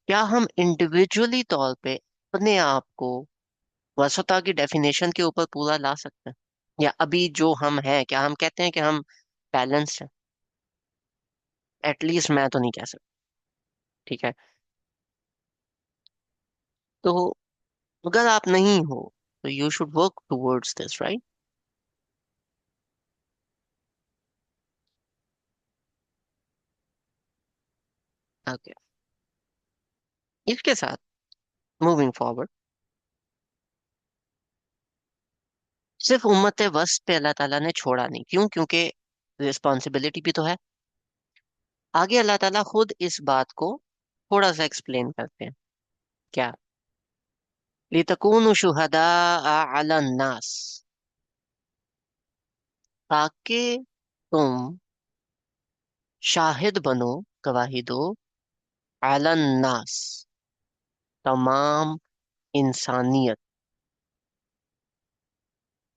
क्या हम इंडिविजुअली तौर पे अपने आप को वसुता की डेफिनेशन के ऊपर पूरा ला सकते हैं? या अभी जो हम हैं, क्या हम कहते हैं कि हम बैलेंस्ड हैं? एटलीस्ट मैं तो नहीं कह सकता, ठीक है। तो अगर आप नहीं हो, तो you should work towards this, right. Okay, इसके साथ मूविंग फॉरवर्ड, सिर्फ उम्मत वस्त पे अल्लाह ताला ने छोड़ा नहीं, क्यों? क्योंकि रिस्पॉन्सिबिलिटी भी तो है। आगे अल्लाह ताला खुद इस बात को थोड़ा सा एक्सप्लेन करते हैं। क्या? लितकूनु शुहदा अला नास, ताकि तुम शाहिद बनो, गवाही दो, अला नास, तमाम इंसानियत,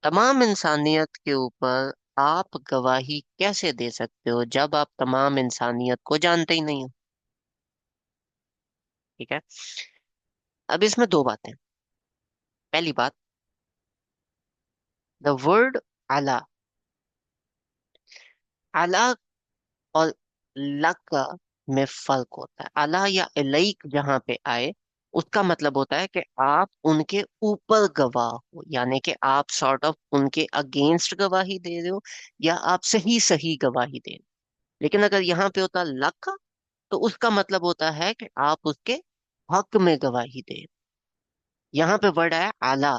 तमाम इंसानियत के ऊपर आप गवाही कैसे दे सकते हो जब आप तमाम इंसानियत को जानते ही नहीं हो, ठीक है। अब इसमें दो बातें। पहली बात, द वर्ड अला, अला और लक में फर्क होता है। अला या इलैक जहां पे आए, उसका मतलब होता है कि आप उनके ऊपर गवाह हो, यानी कि आप सॉर्ट ऑफ उनके अगेंस्ट गवाही दे रहे हो, या आप सही सही गवाही दे रहे हो। लेकिन अगर यहाँ पे होता लक, तो उसका मतलब होता है कि आप उसके हक में गवाही दे। यहाँ पे वर्ड आया आला,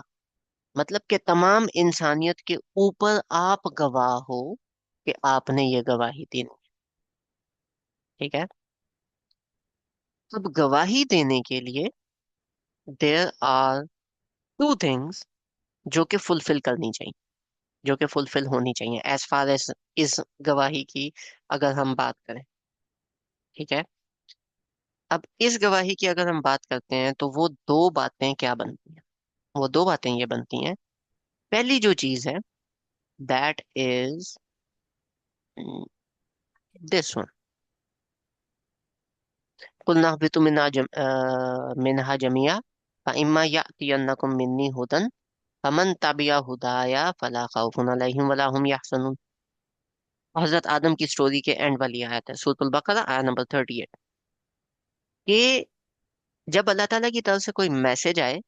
मतलब कि तमाम इंसानियत के ऊपर आप गवाह हो कि आपने ये गवाही दी, ठीक है। अब गवाही देने के लिए देयर आर टू थिंग्स जो कि फुलफिल करनी चाहिए, जो कि फुलफिल होनी चाहिए एज फार एज इस गवाही की अगर हम बात करें, ठीक है। अब इस गवाही की अगर हम बात करते हैं, तो वो दो बातें क्या बनती हैं? वो दो बातें ये बनती हैं। पहली जो चीज है, दैट इज दिस वन, कुलना बितु मिनहा जमिया, इम्मा यातियन्नकुम मिन्नी हुदन फमन तबिया हुदाया फला खौफुन अलैहिम वला हुम यहज़नून। हजरत आदम की स्टोरी के एंड वाली आयत है, सूरह बकरा आयत नंबर 38, कि जब अल्लाह ताला की तरफ से कोई मैसेज आए,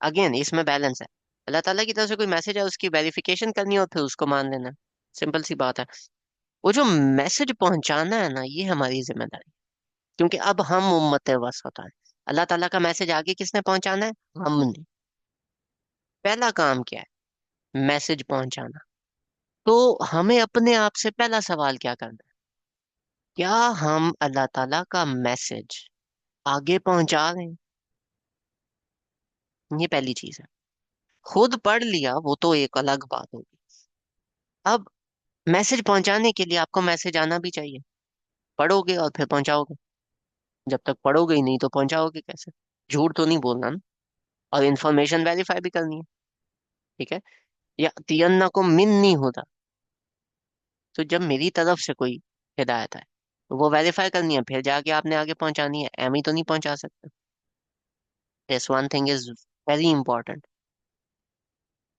अगेन इसमें बैलेंस है। अल्लाह ताला की तरफ से कोई मैसेज आए, उसकी वेरिफिकेशन करनी और फिर उसको मान लेना, सिंपल सी बात है। वो जो मैसेज पहुंचाना है ना, ये हमारी जिम्मेदारी, क्योंकि अब हम उम्मत वसत है। अल्लाह ताला का मैसेज आगे किसने पहुंचाना है? हमने। पहला काम क्या है? मैसेज पहुंचाना। तो हमें अपने आप से पहला सवाल क्या करना है? क्या हम अल्लाह ताला का मैसेज आगे पहुंचा रहे हैं? ये पहली चीज है। खुद पढ़ लिया वो तो एक अलग बात होगी। अब मैसेज पहुंचाने के लिए आपको मैसेज आना भी चाहिए। पढ़ोगे और फिर पहुंचाओगे। जब तक पढ़ोगे ही नहीं तो पहुंचाओगे कैसे? झूठ तो नहीं बोलना ना। और इन्फॉर्मेशन वेरीफाई भी करनी है। ठीक है। या तियन्ना को मिन नहीं होता। तो जब मेरी तरफ से कोई हिदायत है तो वो वेरीफाई करनी है, फिर जाके आपने आगे पहुंचानी है, एम ही तो नहीं पहुंचा सकते। This one thing is very important.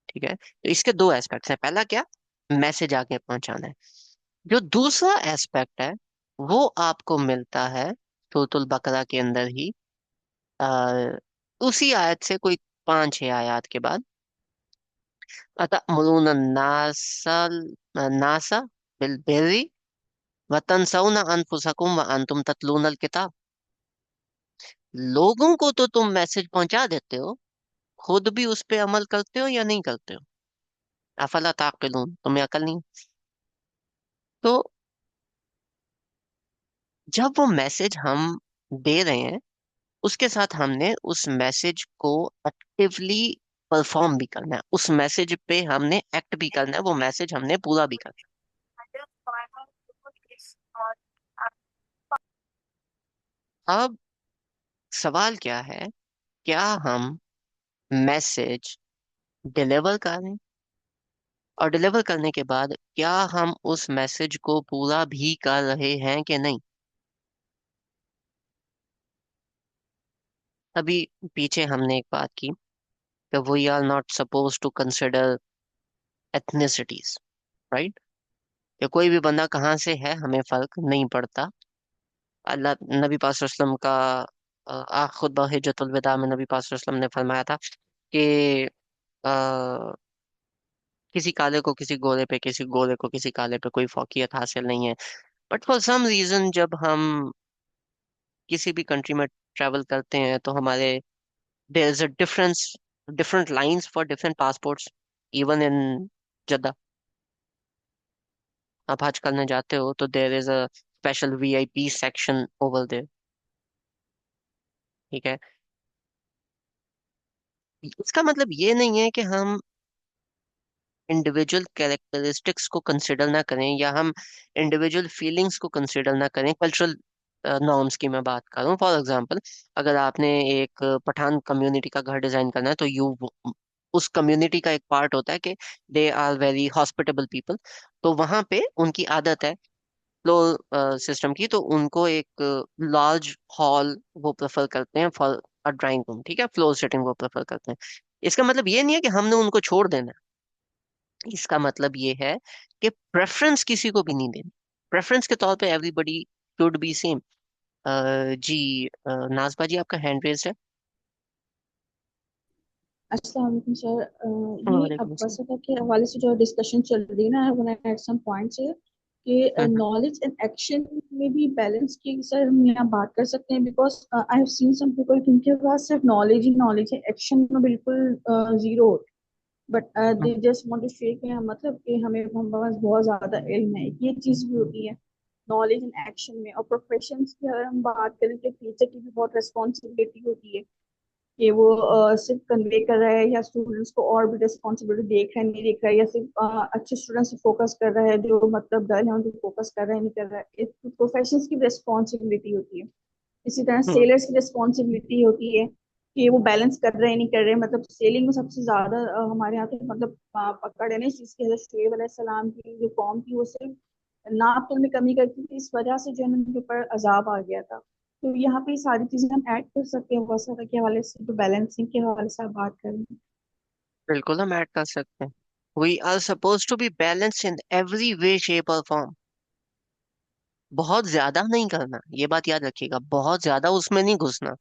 ठीक है, तो इसके दो एस्पेक्ट्स हैं। पहला क्या? मैसेज आगे पहुंचाना है। जो दूसरा एस्पेक्ट है वो आपको मिलता है सूरतुल बकरा के अंदर ही, आ, उसी आयत से कोई 5-6 आयत के बाद। अतअमुरून नासा बिल बिर्रि व तनसौना अनफुसकुम व अंतुम ततलूनल किताब। लोगों को तो तुम मैसेज पहुंचा देते हो, खुद भी उस पे अमल करते हो या नहीं करते हो? अफला ताक़िलून, तुम्हें अकल नहीं? तो जब वो मैसेज हम दे रहे हैं, उसके साथ हमने उस मैसेज को एक्टिवली परफॉर्म भी करना है, उस मैसेज पे हमने एक्ट भी करना है, वो मैसेज हमने पूरा भी करना है। अब सवाल क्या है? क्या हम मैसेज डिलीवर कर रहे हैं? और डिलीवर करने के बाद क्या हम उस मैसेज को पूरा भी कर रहे हैं कि नहीं? अभी पीछे हमने एक बात की कि we are not suppose to consider ethnicities, right? कि कोई भी बंदा कहाँ से है हमें फर्क नहीं पड़ता। अल्लाह नबी पाक सल्लल्लाहु अलैहि वसल्लम का खुतबा हिज्जतुल विदा में नबी पाक सल्लल्लाहु अलैहि वसल्लम ने फरमाया था कि अ, किसी काले को किसी गोरे पे, किसी गोरे को किसी काले पे कोई फौकियत हासिल नहीं है। बट फॉर सम रीजन जब हम किसी भी कंट्री में ट्रेवल करते हैं तो हमारे there is a difference, different lines for different passports, even in Jeddah. आप हज करने जाते हो तो there is a special VIP section over there. ठीक है। इसका मतलब ये नहीं है कि हम इंडिविजुअल कैरेक्टरिस्टिक्स को कंसिडर ना करें या हम इंडिविजुअल फीलिंग्स को कंसिडर ना करें। कल्चरल नॉर्म्स की मैं बात कर रहा हूँ। फॉर एग्जांपल, अगर आपने एक पठान कम्युनिटी का घर डिजाइन करना है तो यू उस कम्युनिटी का एक पार्ट होता है कि they are very hospitable people. तो वहां पे उनकी आदत है फ्लो सिस्टम की, तो उनको एक लार्ज हॉल वो प्रेफर करते हैं फॉर अ ड्राइंग रूम। ठीक है, फ्लोर सेटिंग वो प्रेफर करते हैं। इसका मतलब ये नहीं है कि हमने उनको छोड़ देना है। इसका मतलब ये है कि प्रेफरेंस किसी को भी नहीं देनी। प्रेफरेंस के तौर पे एवरीबडी शुड बी सेम। जी, नाजबा जी आपका हैंड रेज है। अस्सलाम वालेकुम सर। ये वालेकुम अस्सलाम। अब्बासा के हवाले से जो डिस्कशन चल रही है ना, I want add some points है कि हम्म नॉलेज एंड एक्शन में भी बैलेंस की सर हम यहाँ बात कर सकते हैं। Because I have seen some people जिनके पास सिर्फ नॉलेज ही नॉलेज है, एक्शन में बिल्कुल zero. But hmm they just want to shake है, मतलब कि हमें हमारे पास बहुत ज्यादा इल्म है, ये चीज भी होती है नॉलेज एंड एक्शन में। और प्रोफेशंस की अगर हम बात करें तो टीचर की भी बहुत रिस्पॉन्सिबिलिटी होती है कि वो सिर्फ कन्वे कर रहा है या स्टूडेंट्स को और भी रिस्पॉन्सिबिलिटी देख रहा है नहीं देख रहा है, या सिर्फ अच्छे स्टूडेंट्स पे फोकस कर रहा है, जो मतलब डल है उन पे फोकस कर रहा है नहीं कर रहा है। प्रोफेशंस की रिस्पॉन्सिबिलिटी होती है। इसी तरह हम्म सेलर्स की रिस्पॉन्सिबिलिटी होती है कि वो बैलेंस कर रहे हैं नहीं कर रहे हैं। मतलब सेलिंग में सबसे ज्यादा हमारे यहाँ पे मतलब पकड़ है ना इस चीज की। हज़रत शुएब अलैहिस्सलाम की जो कौम थी वो सिर्फ नाप तोल में कमी करती थी, इस वजह से जो है ना उनके ऊपर अजाब आ गया था। तो यहाँ पे ये सारी चीजें हम ऐड कर सकते हैं वसा के हवाले से, तो बैलेंसिंग के हवाले से आप बात करें। बिल्कुल हम ऐड कर सकते हैं। We are suppose to be balanced in every way shape और फॉर्म। बहुत ज्यादा नहीं करना, ये बात याद रखिएगा, बहुत ज्यादा उसमें नहीं घुसना,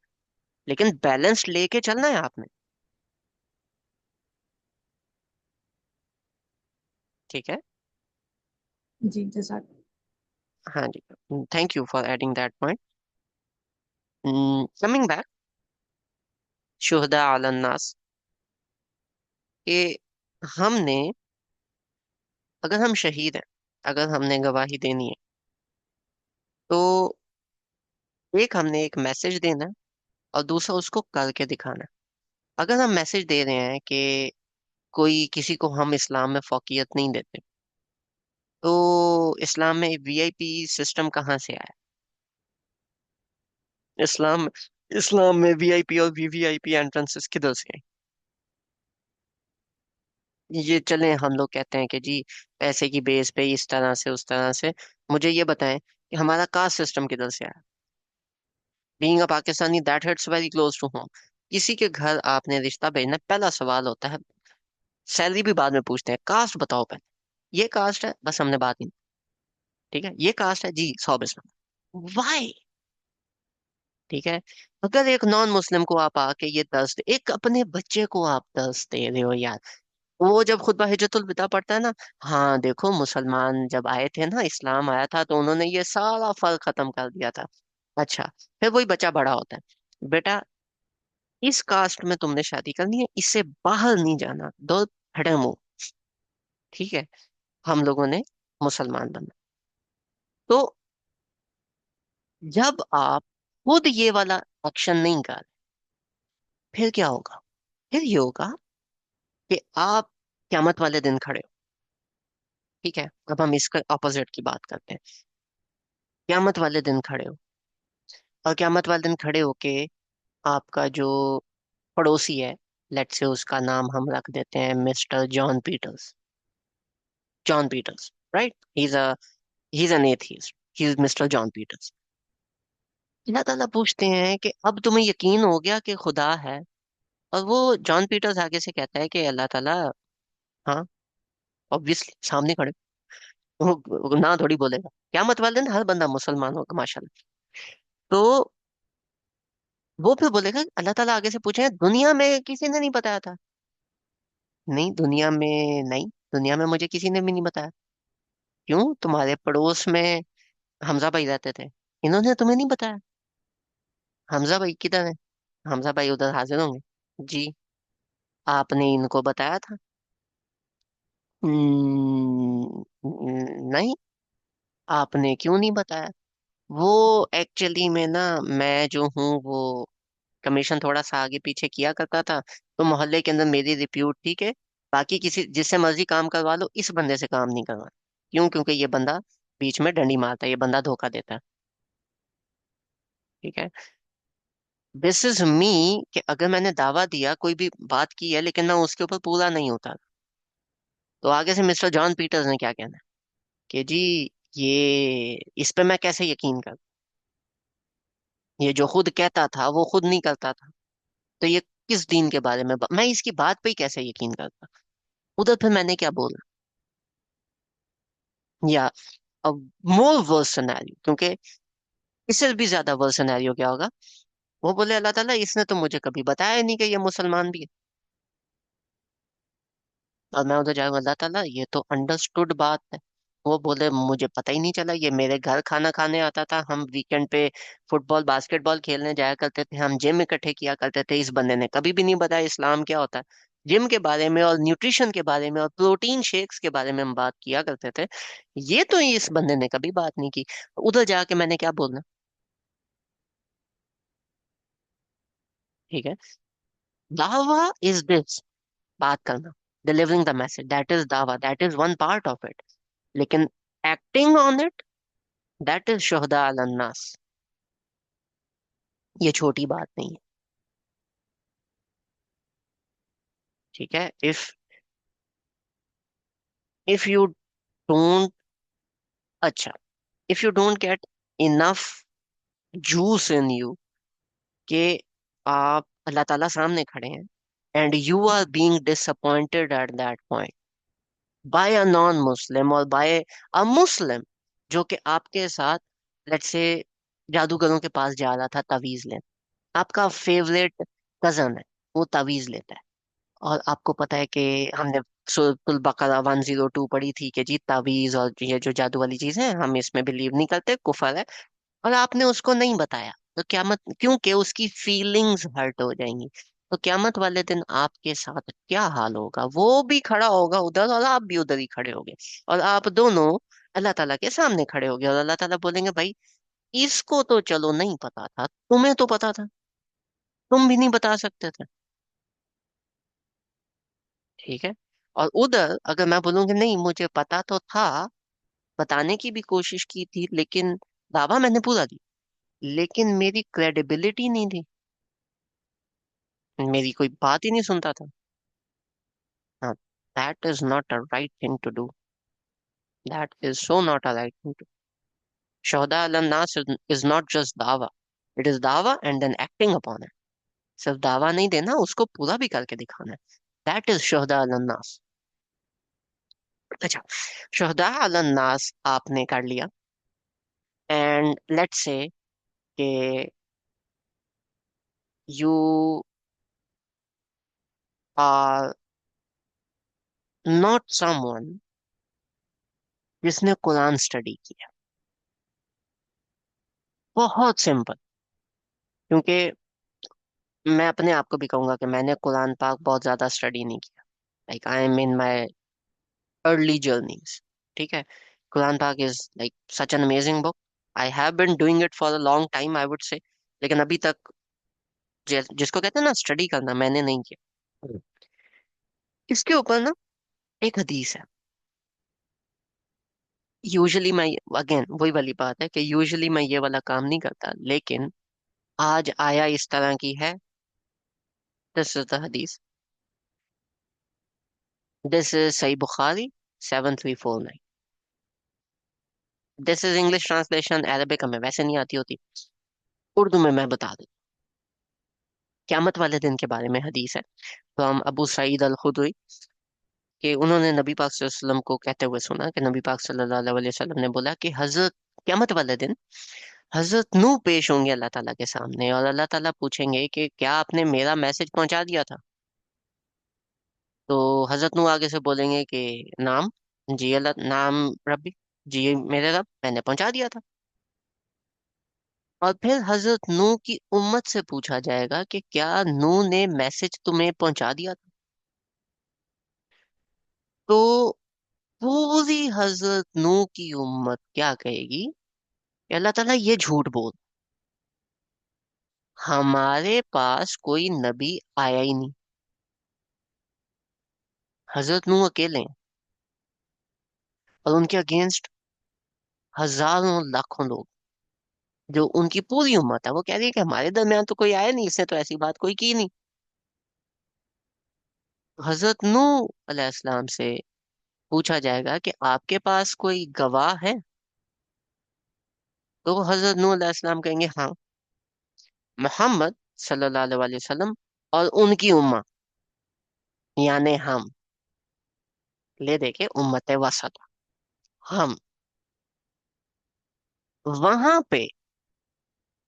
लेकिन बैलेंस लेके चलना है आपने। ठीक है। जी जैसा। हाँ जी। Thank you for adding that point. Coming back, शुहदा अलन्नास, कि हमने, अगर हम शहीद हैं, अगर हमने गवाही देनी है, तो एक हमने एक मैसेज देना है, और दूसरा उसको करके दिखाना है। अगर हम मैसेज दे रहे हैं कि कोई किसी को हम इस्लाम में फौकियत नहीं देते, तो इस्लाम में वीआईपी सिस्टम कहाँ से आया? इस्लाम इस्लाम में वीआईपी और वीवीआईपी एंट्रेंसेस किधर से आई? ये चलें, हम लोग कहते हैं कि जी पैसे की बेस पे इस तरह से उस तरह से। मुझे ये बताएं कि हमारा कास्ट सिस्टम किधर से आया? Being a Pakistani, that hits very close to home. किसी के घर आपने रिश्ता भेजना, पहला सवाल होता है, सैलरी भी बाद में पूछते हैं, कास्ट बताओ पहले। ये कास्ट है, बस हमने बात नहीं। ठीक है, ये कास्ट है जी, 100 बिस्मिल्लाह। वाई? ठीक है। अगर एक नॉन मुस्लिम को आप आके ये दर्ज दे, एक अपने बच्चे को आप दर्ज दे रहे हो यार, वो जब खुतबा हिज्जतुल विदा पढ़ता है ना, हाँ देखो मुसलमान जब आए थे ना, इस्लाम आया था तो उन्होंने ये सारा फर्क खत्म कर दिया था। अच्छा, फिर वही बच्चा बड़ा होता है, बेटा इस कास्ट में तुमने शादी करनी है, इससे बाहर नहीं जाना, दो फटे मुंह। ठीक है, हम लोगों ने मुसलमान बनना। तो जब आप खुद ये वाला एक्शन नहीं कर, फिर क्या होगा? फिर ये होगा कि आप क्यामत वाले दिन खड़े हो। ठीक है, अब हम इसका ऑपोजिट की बात करते हैं। क्यामत वाले दिन खड़े हो, और क्यामत वाले दिन खड़े होके आपका जो पड़ोसी है, लेट्स से उसका नाम हम रख देते हैं mister John Peters. John Peters, right? He is an atheist, he is mister John Peters. Allah ताला पूछते हैं कि अब तुम्हें यकीन हो गया कि खुदा है? और वो जॉन पीटर्स आगे से कहता है कि अल्लाह ताला, हाँ ऑब्वियसली सामने खड़े। वो ना थोड़ी बोलेगा, क्या मत वाले दिन हर बंदा मुसलमान होगा माशाल्लाह। तो वो फिर बोलेगा, अल्लाह ताला आगे से पूछे दुनिया में किसी ने नहीं बताया था? नहीं दुनिया में नहीं, दुनिया में मुझे किसी ने भी नहीं बताया। क्यों, तुम्हारे पड़ोस में हमजा भाई रहते थे, इन्होंने तुम्हें नहीं बताया? हमजा भाई किधर है? हमजा भाई उधर हाजिर होंगे। जी, आपने इनको बताया था? नहीं, आपने क्यों नहीं बताया? वो एक्चुअली में ना, मैं जो हूँ वो कमीशन थोड़ा सा आगे पीछे किया करता था, तो मोहल्ले के अंदर मेरी रिप्यूट ठीक है, बाकी किसी जिससे मर्जी काम करवा लो, इस बंदे से काम नहीं करवा। क्यों? क्योंकि ये बंदा बीच में डंडी मारता है, ये बंदा धोखा देता है। ठीक है, दिस इज मी, कि अगर मैंने दावा दिया, कोई भी बात की है, लेकिन मैं उसके ऊपर पूरा नहीं होता, तो आगे से मिस्टर जॉन पीटर्स ने क्या कहना है कि जी ये इस पे मैं कैसे यकीन कर, ये जो खुद कहता था वो खुद नहीं करता था, तो ये किस दीन के बारे में मैं इसकी बात पे ही कैसे यकीन करता? उधर फिर मैंने क्या बोला? या अब मोर वर्स सिनेरियो, क्योंकि इससे भी ज्यादा वर्स सिनेरियो क्या होगा? वो बोले अल्लाह ताला इसने तो मुझे कभी बताया ही नहीं कि ये मुसलमान भी है। और मैं उधर जाऊँ, अल्लाह ताला ये तो अंडरस्टूड बात है। वो बोले मुझे पता ही नहीं चला, ये मेरे घर खाना खाने आता था, हम वीकेंड पे फुटबॉल बास्केटबॉल खेलने जाया करते थे, हम जिम इकट्ठे किया करते थे, इस बंदे ने कभी भी नहीं बताया इस्लाम क्या होता है। जिम के बारे में और न्यूट्रिशन के बारे में और प्रोटीन शेक्स के बारे में हम बात किया करते थे, ये तो इस बंदे ने कभी बात नहीं की। उधर जाके मैंने क्या बोलना? ठीक है, दावा इज दिस, बात करना, delivering the message, that is दावा, that is one part of it. लेकिन acting on it, that is शुहदा अलन्नास। ये छोटी बात नहीं है। ठीक है, इफ यू डोंट, अच्छा, if you don't get enough juice in you, कि आप अल्लाह ताला सामने खड़े हैं, and you are being disappointed at that point by a non Muslim और बाय अ मुस्लिम, जो कि आपके साथ, लेट्स से, जादूगरों के पास जा रहा था तावीज लेने। आपका फेवरेट कजन है, वो तावीज लेता है, और आपको पता है कि हमने सूरतुल बकरा 102 पढ़ी थी कि जी तावीज और ये जो जादू वाली चीज है हम इसमें बिलीव नहीं करते, कुफर है, और आपने उसको नहीं बताया, तो क्यामत, क्योंकि उसकी फीलिंग्स हर्ट हो जाएंगी, तो क्यामत वाले दिन आपके साथ क्या हाल होगा, वो भी खड़ा होगा उधर और आप भी उधर ही खड़े होगे, और आप दोनों अल्लाह ताला के सामने खड़े होगे, और अल्लाह ताला बोलेंगे भाई इसको तो चलो नहीं पता था, तुम्हें तो पता था, तुम भी नहीं बता सकते थे। ठीक है। और उधर अगर मैं बोलूंगी नहीं मुझे पता तो था, बताने की भी कोशिश की थी, लेकिन दावा मैंने पूरा दिया, लेकिन मेरी क्रेडिबिलिटी नहीं थी, मेरी कोई बात ही नहीं सुनता था। हाँ, that is not a right thing to do, that is so not a right thing to. शोहदा अलन नास इज नॉट जस्ट दावा, इट इज दावा and then acting upon it. सिर्फ दावा नहीं देना, उसको पूरा भी करके दिखाना है, दैट इज शोहदा अलन नास। अच्छा, शोहदा अलन नास आपने कर लिया, एंड लेट्स से कि यू आर नॉट समवन जिसने कुरान स्टडी किया। बहुत सिंपल, क्योंकि मैं अपने आप को भी कहूंगा कि मैंने कुरान पाक बहुत ज्यादा स्टडी नहीं किया, like I am in my early journeys. ठीक है। कुरान पाक is like such an amazing book, I have been doing it for a long time I would say, लेकिन अभी तक जिसको कहते हैं ना स्टडी करना, मैंने नहीं किया। इसके ऊपर ना एक हदीस है। यूजुअली मैं, अगेन वही वाली बात है कि यूजुअली मैं ये वाला काम नहीं करता, लेकिन आज आया इस तरह की है। दिस इज द हदीस, दिस इज सही Bukhari 7349। This is English translation, Arabic हमें वैसे नहीं आती होती, उर्दू में मैं बता दूं। क़यामत वाले दिन के बारे में हदीस है, तो हम अबू सईद अल खुदरी कि उन्होंने नबी पाक सल्लल्लाहु अलैहि वसल्लम को कहते हुए सुना कि नबी पाक सल्लल्लाहु अलैहि वसल्लम ने बोला कि हजरत, क़यामत वाले दिन हजरत नूह पेश होंगे अल्लाह ताला के सामने, और अल्लाह ताला पूछेंगे कि क्या आपने मेरा मैसेज पहुंचा दिया था। तो हजरत नूह आगे से बोलेंगे कि नाम, जी अल्लाह नाम रब्बी, जी मेरे रब, मैंने पहुंचा दिया था। और फिर हजरत नूह की उम्मत से पूछा जाएगा कि क्या नूह ने मैसेज तुम्हें पहुंचा दिया था। तो पूरी हजरत नूह की उम्मत क्या कहेगी कि अल्लाह ताला ये झूठ बोल, हमारे पास कोई नबी आया ही नहीं, हजरत नूह अकेले हैं, और उनके अगेंस्ट हजारों लाखों लोग, जो उनकी पूरी उम्मत है, वो कह रही है कि हमारे दरमियान तो कोई आया नहीं, इसने तो ऐसी बात कोई की नहीं। हजरत नूह अलैहिस्सलाम से पूछा जाएगा कि आपके पास कोई गवाह है। तो हजरत नूह अलैहिस्सलाम कहेंगे हाँ, मोहम्मद सल्लल्लाहु अलैहि वसल्लम और उनकी उम्मा, यानी हम, ले देखे उम्मत वसत, हम, वहां पे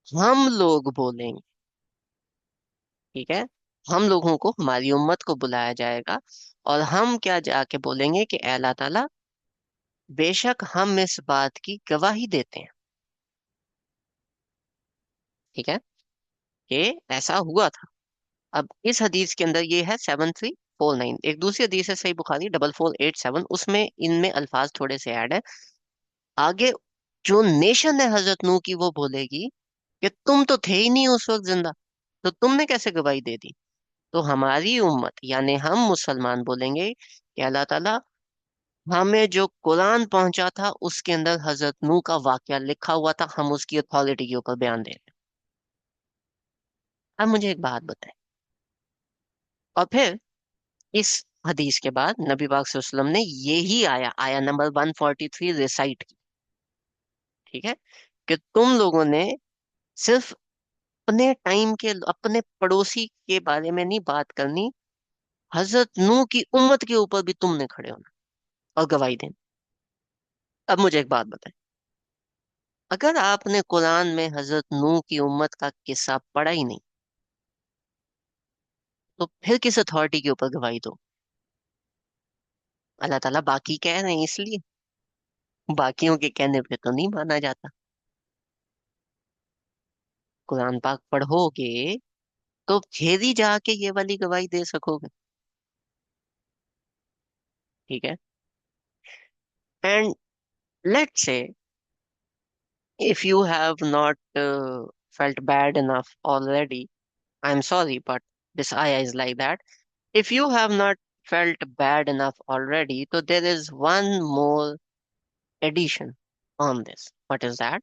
हम लोग बोलेंगे। ठीक है। हम लोगों को, हमारी उम्मत को बुलाया जाएगा, और हम क्या जाके बोलेंगे कि "ऐ अल्लाह ताला, बेशक हम इस बात की गवाही देते हैं, ठीक है, कि ऐसा हुआ था। अब इस हदीस के अंदर ये है 7349, एक दूसरी हदीस है सही बुखारी 4487, उसमें इनमें अल्फाज थोड़े से ऐड है। आगे जो नेशन है हजरत नूह की, वो बोलेगी कि तुम तो थे ही नहीं उस वक्त जिंदा, तो तुमने कैसे गवाही दे दी। तो हमारी उम्मत यानी हम मुसलमान बोलेंगे कि अल्लाह ताला, हमें जो कुरान पहुंचा था उसके अंदर हजरत नूह का वाकया लिखा हुआ था, हम उसकी अथॉरिटी के ऊपर बयान दे रहे हैं। अब मुझे एक बात बताएं, और फिर इस हदीस के बाद नबी पाक सल्लल्लाहु अलैहि वसल्लम ने यही आया, आया नंबर 143 रिसाइट की। ठीक है। कि तुम लोगों ने सिर्फ अपने टाइम के, अपने पड़ोसी के बारे में नहीं बात करनी, हजरत नूह की उम्मत के ऊपर भी तुमने खड़े होना और गवाही देना। अब मुझे एक बात बताएं, अगर आपने कुरान में हजरत नूह की उम्मत का किस्सा पढ़ा ही नहीं, तो फिर किस अथॉरिटी के ऊपर गवाही दो? अल्लाह ताला बाकी कह रहे हैं इसलिए, बाकियों के कहने पे तो नहीं माना जाता। कुरान पाक पढ़ोगे तो फिर ही जाके ये वाली गवाही दे सकोगे। ठीक है। And let's say if you have not felt bad enough already, I'm sorry, but this ayah is like that. If you have not felt bad enough already, so there is one more addition on this. What is that?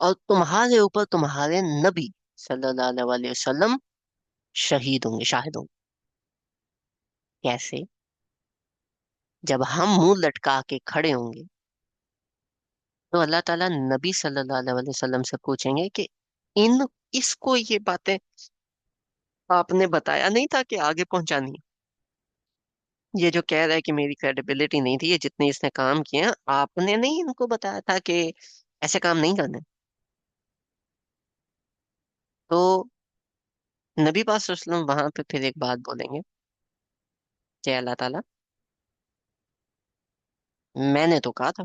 और तुम्हारे ऊपर तुम्हारे नबी सल्लल्लाहु अलैहि वसल्लम शहीद होंगे, शाहिद होंगे। कैसे? जब हम मुंह लटका के खड़े होंगे, तो अल्लाह ताला नबी सल्लल्लाहु अलैहि वसल्लम से पूछेंगे कि इन इसको ये बातें आपने बताया नहीं था कि आगे पहुंचानी है? ये जो कह रहा है कि मेरी क्रेडिबिलिटी नहीं थी, ये जितने इसने काम किए हैं, आपने नहीं इनको बताया था कि ऐसे काम नहीं करने? तो नबी पाक सल्लल्लाहु अलैहि वसल्लम वहां पे फिर एक बात बोलेंगे, जय अल्लाह ताला, मैंने तो कहा था।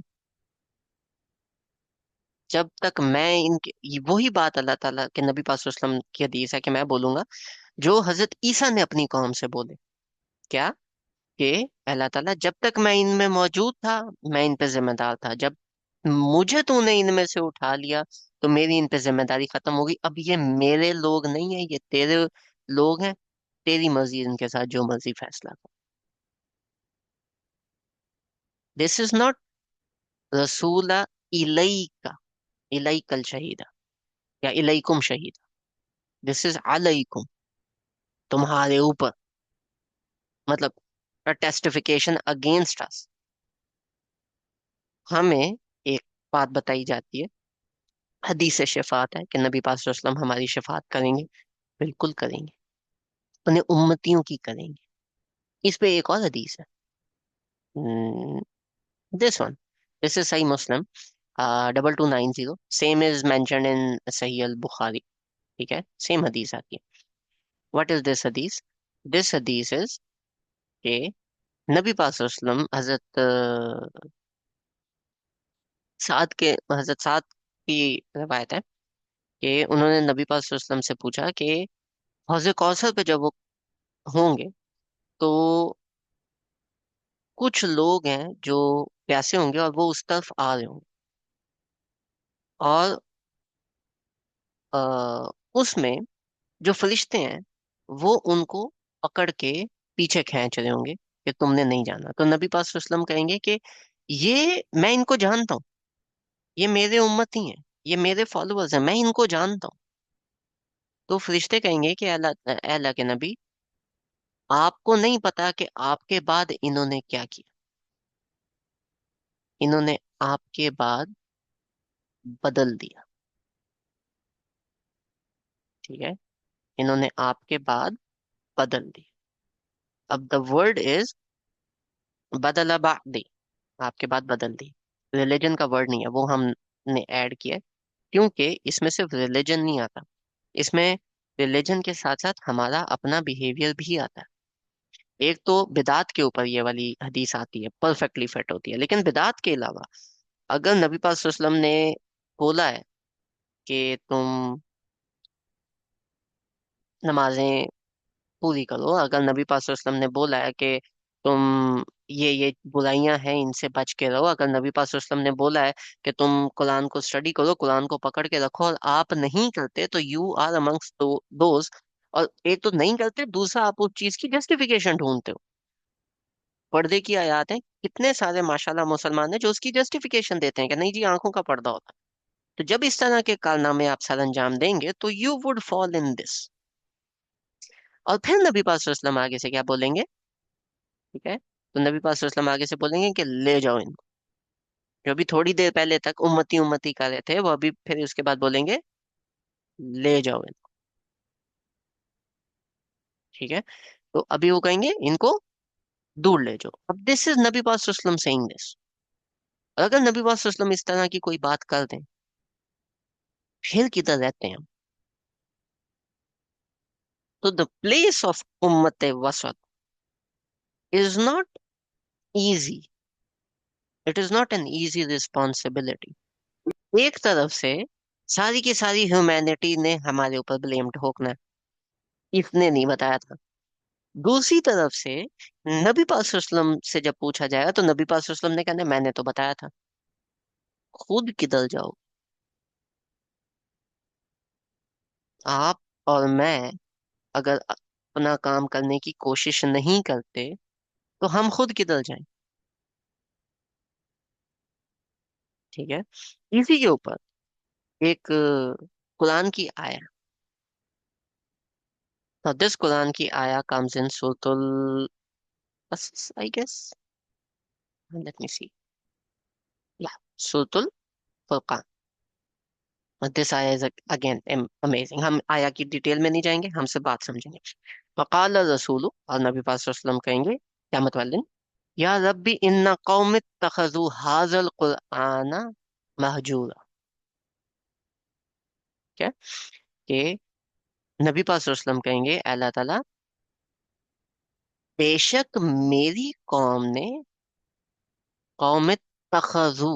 जब तक मैं इनके वही बात अल्लाह ताला के नबी पाक सल्लल्लाहु अलैहि वसल्लम की हदीस है कि मैं बोलूंगा जो हजरत ईसा ने अपनी कौम से बोले। क्या? कि अल्लाह ताला, जब तक मैं इनमें मौजूद था मैं इन पे जिम्मेदार था, जब मुझे तूने इनमें से उठा लिया तो मेरी इन पे जिम्मेदारी खत्म होगी। अब ये मेरे लोग नहीं है, ये तेरे लोग हैं, तेरी मर्जी, इनके साथ जो मर्जी फैसला कर। दिस इज नॉट रसूला इलैका, इलैकल शहीदा या इलैकुम शहीदा, दिस इज अलैकुम, तुम्हारे ऊपर, मतलब टेस्टिफिकेशन अगेंस्ट अस। हमें एक बात बताई जाती है, हदीस शिफात है कि नबी पाक सल्लल्लाहु अलैहि वसल्लम हमारी शिफात करेंगे। बिल्कुल करेंगे, अपने उम्मतियों की करेंगे। इस पे एक और हदीस है, दिस वन, दिस इज सही मुस्लिम 2290, सेम इज मेंशन्ड इन सही अल बुखारी। ठीक है, सेम हदीस आती है। व्हाट इज दिस हदीस? दिस हदीस इज के नबी पाक सल्लल्लाहु अलैहि वसल्लम हजरत साद की रवायत है कि उन्होंने नबी पाक सल्लल्लाहु अलैहि वसल्लम से पूछा कि हौज़ कौसर पे जब वो होंगे तो कुछ लोग हैं जो प्यासे होंगे और वो उस तरफ आ रहे होंगे, और उसमें जो फरिश्ते हैं वो उनको पकड़ के पीछे खींच रहे होंगे कि तुमने नहीं जाना। तो नबी पाक सल्लल्लाहु अलैहि वसल्लम कहेंगे कि ये मैं इनको जानता हूँ, ये मेरे उम्मती हैं, ये मेरे फॉलोअर्स हैं, मैं इनको जानता हूँ। तो फरिश्ते कहेंगे कि अल्लाह, अल्लाह के नबी, आपको नहीं पता कि आपके बाद इन्होंने क्या किया? इन्होंने आपके बाद बदल दिया। ठीक है, इन्होंने आपके बाद बदल दिया। अब द वर्ड इज बदला बादी, आपके बाद बदल दी। रिलीजन का वर्ड नहीं है, वो हमने ऐड किया है, क्योंकि इसमें सिर्फ रिलीजन नहीं आता, इसमें रिलीजन के साथ साथ हमारा अपना बिहेवियर भी आता है। एक तो बिदात के ऊपर ये वाली हदीस आती है, परफेक्टली फिट होती है, लेकिन बिदात के अलावा अगर नबी पाक सल्लल्लाहु अलैहि वसल्लम ने बोला है कि तुम नमाजें पूरी करो, अगर नबी पाक सल्लल्लाहु अलैहि वसल्लम ने बोला है कि तुम ये बुराइयां हैं इनसे बच के रहो, अगर नबी पाक सल्लल्लाहु अलैहि वसल्लम ने बोला है कि तुम कुरान को स्टडी करो, कुरान को पकड़ के रखो, और आप नहीं करते तो यू आर अमंग्स दोज, और एक तो नहीं करते, दूसरा आप उस चीज की जस्टिफिकेशन ढूंढते हो। पर्दे की आयत है, कितने सारे माशाल्लाह मुसलमान हैं जो उसकी जस्टिफिकेशन देते हैं कि नहीं जी आंखों का पर्दा होता है। तो जब इस तरह के कारनामे आप सर अंजाम देंगे तो you would fall in this. और फिर नबी पाक सल्लल्लाहु अलैहि वसल्लम आगे से क्या बोलेंगे? ठीक है, तो नबी पाक सल्लल्लाहु अलैहि वसल्लम आगे से बोलेंगे कि ले जाओ इनको। जो अभी थोड़ी देर पहले तक उम्मती उम्मती कर रहे थे, वो अभी फिर उसके बाद बोलेंगे ले जाओ इनको। ठीक है, तो अभी वो कहेंगे इनको दूर ले जाओ। अब दिस इज नबी पाक सल्लल्लाहु अलैहि वसल्लम सेइंग दिस। अगर नबी पाक सल्लल्लाहु अलैहि वसल्लम इस तरह की कोई बात कर दें, फिर किधर रहते हैं हम? तो द प्लेस ऑफ उम्मत वसत is not easy, it is not an easy responsibility. एक तरफ से सारी की सारी ह्यूमैनिटी ने हमारे ऊपर ब्लेम ठोकना है, इसने नहीं बताया था। दूसरी तरफ से नबी पाक सल्लल्लाहु अलैहि वसल्लम से जब पूछा जाएगा तो नबी पाक सल्लल्लाहु अलैहि वसल्लम ने कहना है, मैंने तो बताया था। खुद किधर जाओ? आप और मैं अगर अपना काम करने की कोशिश नहीं करते तो हम खुद किधर जाएं? ठीक है, इसी के ऊपर एक कुरान की आया, तो दिस कुरान की आया कम्स इन सूरतुल, I guess, let me see, या सूरतुल फुरकान। दिस आया इज अगेन अमेजिंग। हम आया की डिटेल में नहीं जाएंगे, हम सिर्फ बात समझेंगे। वकाल रसूल, और नबी पाक सल्लल्लाहु अलैहि वसल्लम कहेंगे क़यामत वाले दिन, या रब्बी इन्ना कौम इत्तखज़ू हाज़ल कुरआना महजूरा। क्या कि नबी पाक सल्लल्लाहु अलैहि वसल्लम कहेंगे, अल्लाह ताला, बेशक मेरी कौम ने कौम इत्तखज़ू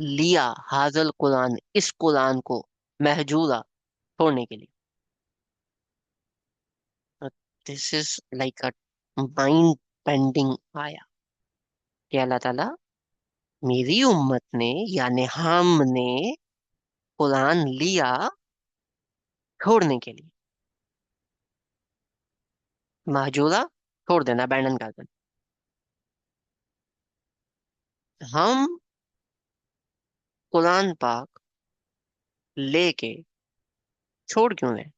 लिया हाजल कुरान, इस कुरान को महजूरा, छोड़ने के लिए। This is like a mind bending आया कि अल्लाह ताला मेरी उम्मत ने यानी हमने कुरान लिया छोड़ने के लिए। महजूरा, छोड़ देना, अबैंडन कर देना। हम कुरान पाक लेके छोड़ क्यों रहे हैं?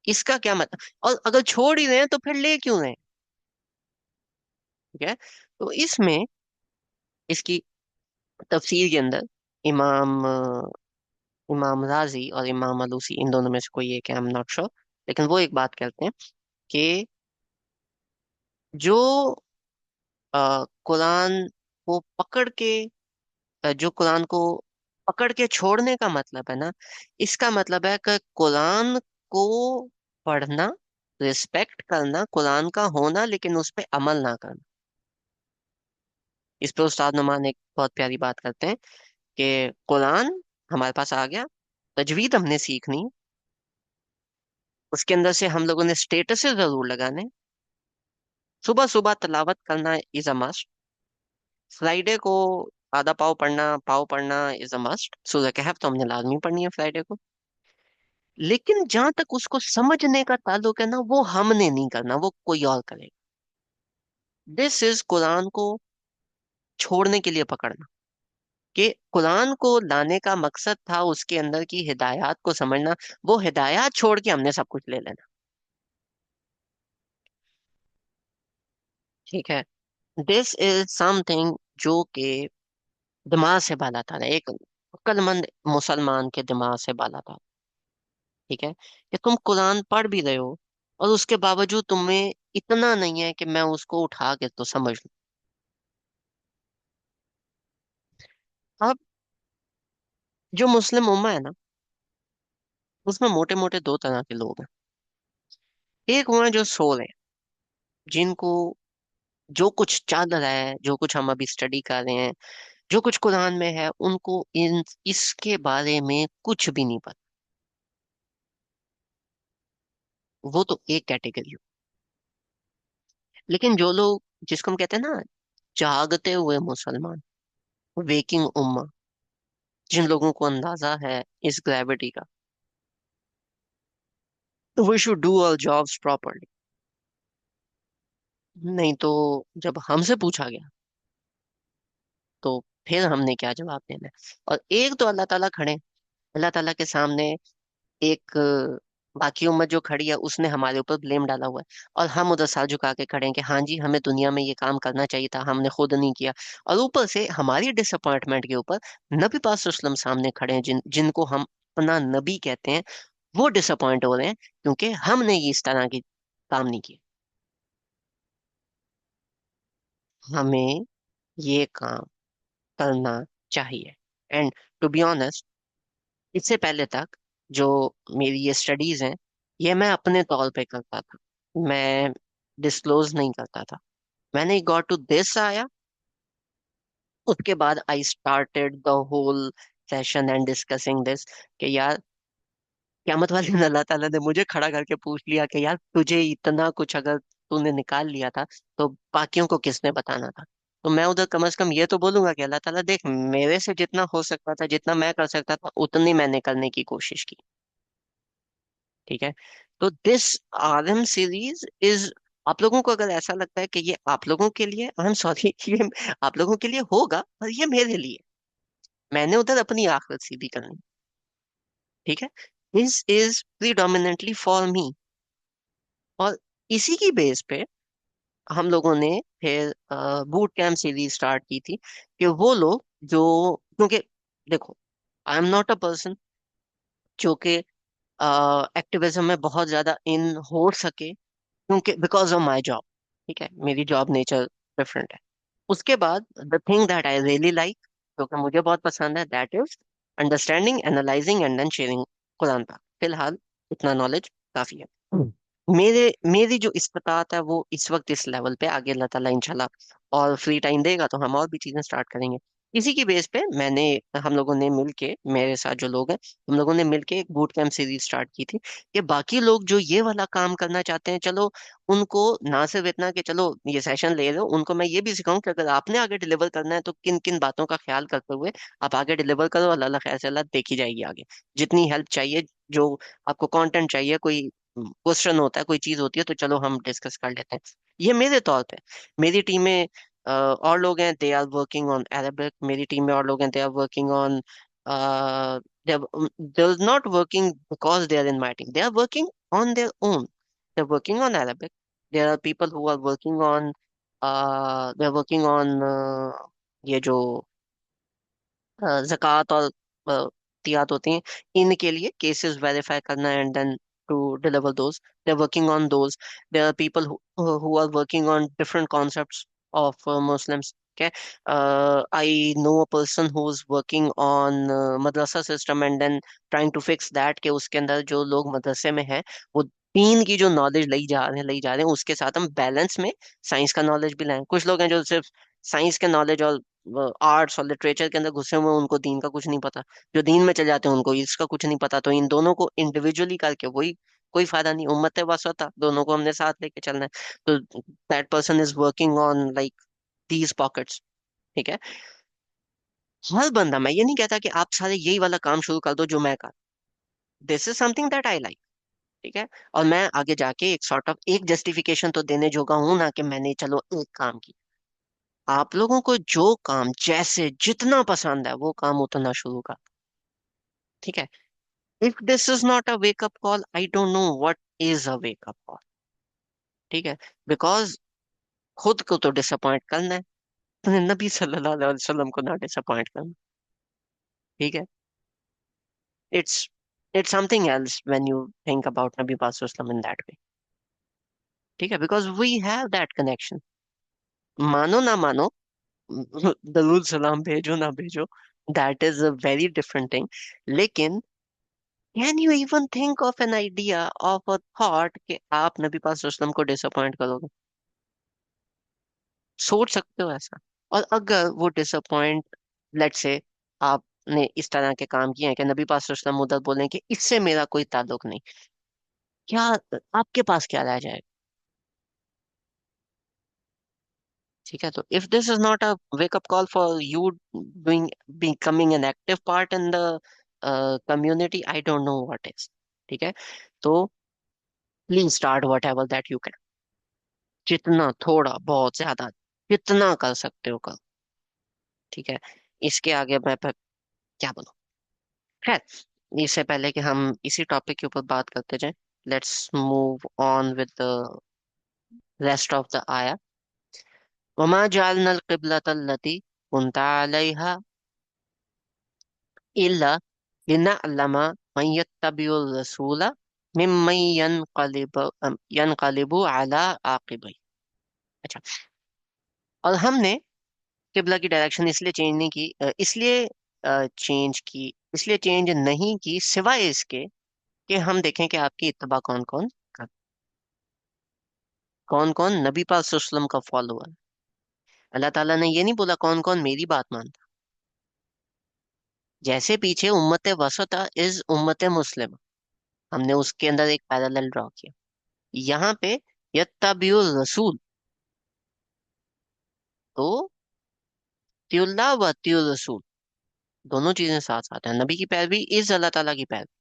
इसका क्या मतलब? और अगर छोड़ ही रहे हैं तो फिर ले क्यों रहे हैं? ठीक है, तो इसमें इसकी तफसीर के अंदर इमाम इमाम राजी और इमाम आलूसी, इन दोनों में से कोई एक है, आई एम नॉट श्योर, लेकिन वो एक बात कहते हैं कि जो कुरान को पकड़ के जो कुरान को पकड़ के छोड़ने का मतलब है ना, इसका मतलब है कि कुरान को पढ़ना, रिस्पेक्ट करना, कुरान का होना, लेकिन उस पे अमल ना करना। इस पे उस्ताद नुमान एक बहुत प्यारी बात करते हैं कि कुरान हमारे पास आ गया, तजवीद हमने सीखनी, उसके अंदर से हम लोगों ने स्टेटस जरूर लगाने, सुबह सुबह तलावत करना इज अ मस्ट, फ्राइडे को आधा पाव पढ़ना इज अ मस्ट, सूरह कहफ तो हमने लाजमी पढ़नी है फ्राइडे को। लेकिन जहां तक उसको समझने का ताल्लुक है ना, वो हमने नहीं करना, वो कोई और करेगा। दिस इज कुरान को छोड़ने के लिए पकड़ना, कि कुरान को लाने का मकसद था उसके अंदर की हिदायत को समझना, वो हिदायत छोड़ के हमने सब कुछ ले लेना। ठीक है, दिस इज समथिंग जो कि दिमाग से बाला था, एक अक्लमंद मुसलमान के दिमाग से बाला था। ठीक है, कि तुम कुरान पढ़ भी रहे हो और उसके बावजूद तुम्हें इतना नहीं है कि मैं उसको उठा के तो समझ लूं। अब जो मुस्लिम उम्मा है ना, उसमें मोटे मोटे दो तरह के लोग हैं। एक वो है जो सो रहे हैं, जिनको जो कुछ चल रहा है, जो कुछ हम अभी स्टडी कर रहे हैं, जो कुछ कुरान में है, उनको इन इसके बारे में कुछ भी नहीं पता। वो तो एक कैटेगरी हो। लेकिन जो लोग, जिसको हम कहते हैं ना जागते हुए मुसलमान, वेकिंग उम्मा, जिन लोगों को अंदाजा है इस ग्रेविटी का, तो we should do our jobs properly. नहीं तो जब हमसे पूछा गया तो फिर हमने क्या जवाब देना है? और एक तो अल्लाह ताला खड़े, अल्लाह ताला के सामने एक बाकी उम्मत जो खड़ी है उसने हमारे ऊपर ब्लेम डाला हुआ है, और हम उधर सर झुका के खड़े हैं कि हाँ जी हमें दुनिया में ये काम करना चाहिए था, हमने खुद नहीं किया। और ऊपर से हमारी डिसअपॉइंटमेंट के ऊपर नबी पाक सल्लल्लाहु अलैहि वसल्लम सामने खड़े हैं, जिनको हम अपना नबी कहते हैं, वो डिसअपॉइंट हो रहे हैं क्योंकि हमने ये इस तरह की काम नहीं किए। हमें ये काम करना चाहिए। एंड टू बी ऑनेस्ट, इससे पहले तक जो मेरी ये स्टडीज हैं, ये मैं अपने तौर पे करता था, मैं डिस्क्लोज नहीं करता था। मैंने गॉट टू दिस आया, उसके बाद I started the whole session and discussing this, कि यार क़यामत वाले दिन अल्लाह ताला ने मुझे खड़ा करके पूछ लिया कि यार तुझे इतना कुछ अगर तूने निकाल लिया था, तो बाकियों को किसने बताना था। तो मैं उधर कम से कम ये तो बोलूंगा कि अल्लाह ताला देख, मेरे से जितना हो सकता था, जितना मैं कर सकता था, उतनी मैंने करने की कोशिश की। ठीक है। तो दिस आरएम सीरीज इज, आप लोगों को अगर ऐसा लगता है कि ये आप लोगों के लिए, आई एम सॉरी, ये आप लोगों के लिए होगा, पर ये मेरे लिए, मैंने उधर अपनी आखिरत सीधी करनी। ठीक है। This is predominantly for me. और इसी की बेस पे हम लोगों ने फिर बूट कैंप सीरीज स्टार्ट की थी, कि वो लोग जो, क्योंकि देखो, I am not a person जो कि एक्टिविज्म में बहुत ज्यादा इन हो सके, क्योंकि बिकॉज ऑफ माई जॉब। ठीक है, मेरी जॉब नेचर डिफरेंट है। उसके बाद the thing that I really like, जो कि मुझे बहुत पसंद है, that is understanding, analysing and then sharing Quran पाक। फिलहाल इतना नॉलेज काफी है। मेरे मेरी जो इस्तेताअत है वो इस वक्त इस लेवल पे, आगे अल्लाह ताला इंशाल्लाह और फ्री टाइम देगा तो हम और भी चीजें स्टार्ट करेंगे। इसी की बेस पे मैंने, हम लोगों ने मिलके, मेरे साथ जो लोग हैं, हम लोगों ने मिलके एक बूट कैंप सीरीज स्टार्ट की थी, कि बाकी लोग जो ये वाला काम करना चाहते हैं, चलो उनको ना सिर्फ इतना कि चलो ये सेशन ले रहे हो, उनको मैं ये भी सिखाऊं कि अगर आपने आगे डिलीवर करना है तो किन किन बातों का ख्याल करते हुए आप आगे डिलीवर करो, अल्लाह अल्लाह खैर से अल्लाह देखी जाएगी आगे। जितनी हेल्प चाहिए, जो आपको कंटेंट चाहिए, कोई क्वेश्चन होता है, कोई चीज होती है, तो चलो हम डिस्कस कर लेते हैं। ये मेरे तौर पे, मेरी टीम में और लोग हैं, they are working on Arabic. मेरी टीम में और लोग हैं, they are working on, they are not working because they are in my team, they are working on their own. They are working on Arabic, there are people who are working on, they are working on ये जो ज़कात और तियात होती हैं, इनके लिए cases verify करना and then to deliver those, they are working on those. There are people who are working on different concepts of Muslims. Okay, I know a person who is working on madrasa system and then trying to fix that, कि उसके अंदर जो लोग मदरसे में हैं, वो दीन की जो नॉलेज ले जा रहे हैं, उसके साथ हम बैलेंस में साइंस का नॉलेज भी लाएं। कुछ लोग हैं जो सिर्फ साइंस के नॉलेज और आर्ट्स और लिटरेचर के अंदर घुसे हुए हैं, उनको दीन का कुछ नहीं पता। जो दीन में चले जाते हैं उनको इसका कुछ नहीं पता। तो इन दोनों को इंडिविजुअली करके वही, कोई फायदा नहीं, उम्मत वसता, दोनों को हमने साथ लेके चलना है। तो that person is working on like these pockets. ठीक है। हर बंदा, मैं ये नहीं कहता कि आप सारे यही वाला काम शुरू कर दो जो मैं कर, this is something that I like. ठीक है। और मैं आगे जाके एक सॉर्ट ऑफ एक जस्टिफिकेशन तो देने जोगा हूं ना, कि मैंने चलो एक काम की। आप लोगों को जो काम जैसे जितना पसंद है वो काम उतना शुरू कर। ठीक है। If this is not a wake up call, I don't know what is a wake up call. ठीक है। बिकॉज खुद को तो डिसअपॉइंट करना है, अपने नबी सल्लल्लाहु अलैहि वसल्लम को ना डिसअपॉइंट करना। ठीक है। It's it's something else when you think about नबी पाक वसल्लम इन दैट वे। ठीक है। Because we have that connection, मानो ना मानो, दरूद सलाम भेजो ना भेजो, that is a very different thing. लेकिन can you even think of an idea of a thought कि आप नबी पाक सल्लल्लाहु अलैहि वसल्लम को डिसअपॉइंट करोगे? सोच सकते हो ऐसा? और अगर वो डिसअपॉइंट, लेट्स से आपने इस तरह के काम किए हैं कि नबी पाक सल्लल्लाहु अलैहि वसल्लम उधर बोलें कि इससे मेरा कोई ताल्लुक नहीं, क्या आपके पास क्या रह जाएगा? ठीक है। तो if this is not a wake up call for you doing, becoming an active part in the community, I don't know what is. ठीक है। तो please start what ever that you can, जितना, थोड़ा बहुत ज्यादा, जितना कर सकते हो कर। ठीक है। इसके आगे मैं क्या बोलूं। खैर, इससे पहले कि हम इसी टॉपिक के ऊपर बात करते जाएं, let's move on with the rest of the आया। वमा जअलना अल-क़िबलता अल्लती कुनता अलैहा इल्ला लिनअलमा मन यत्तबिउर रसूला मिम्मन यनक़लिबु अला आक़िबैहि। अच्छा, और हमने किबला की डायरेक्शन इसलिए चेंज नहीं की, इसलिए चेंज नहीं की सिवाय इसके कि हम देखें कि आपकी इत्तबा कौन कौन नबी पाक सल्लल्लाहु अलैहि वसल्लम का फॉलोअर। अल्लाह ताला ने ये नहीं बोला कौन कौन मेरी बात मानता। जैसे पीछे उम्मत वसता इज उम्मत मुस्लिम, हमने उसके अंदर एक पैरेलल ड्रॉ किया। यहाँ पे यत्तबिउर रसूल, तो तिउल्लाह व तिउर रसूल दोनों चीजें साथ साथ हैं। नबी की पैरवी इज अल्लाह ताला की पैरवी।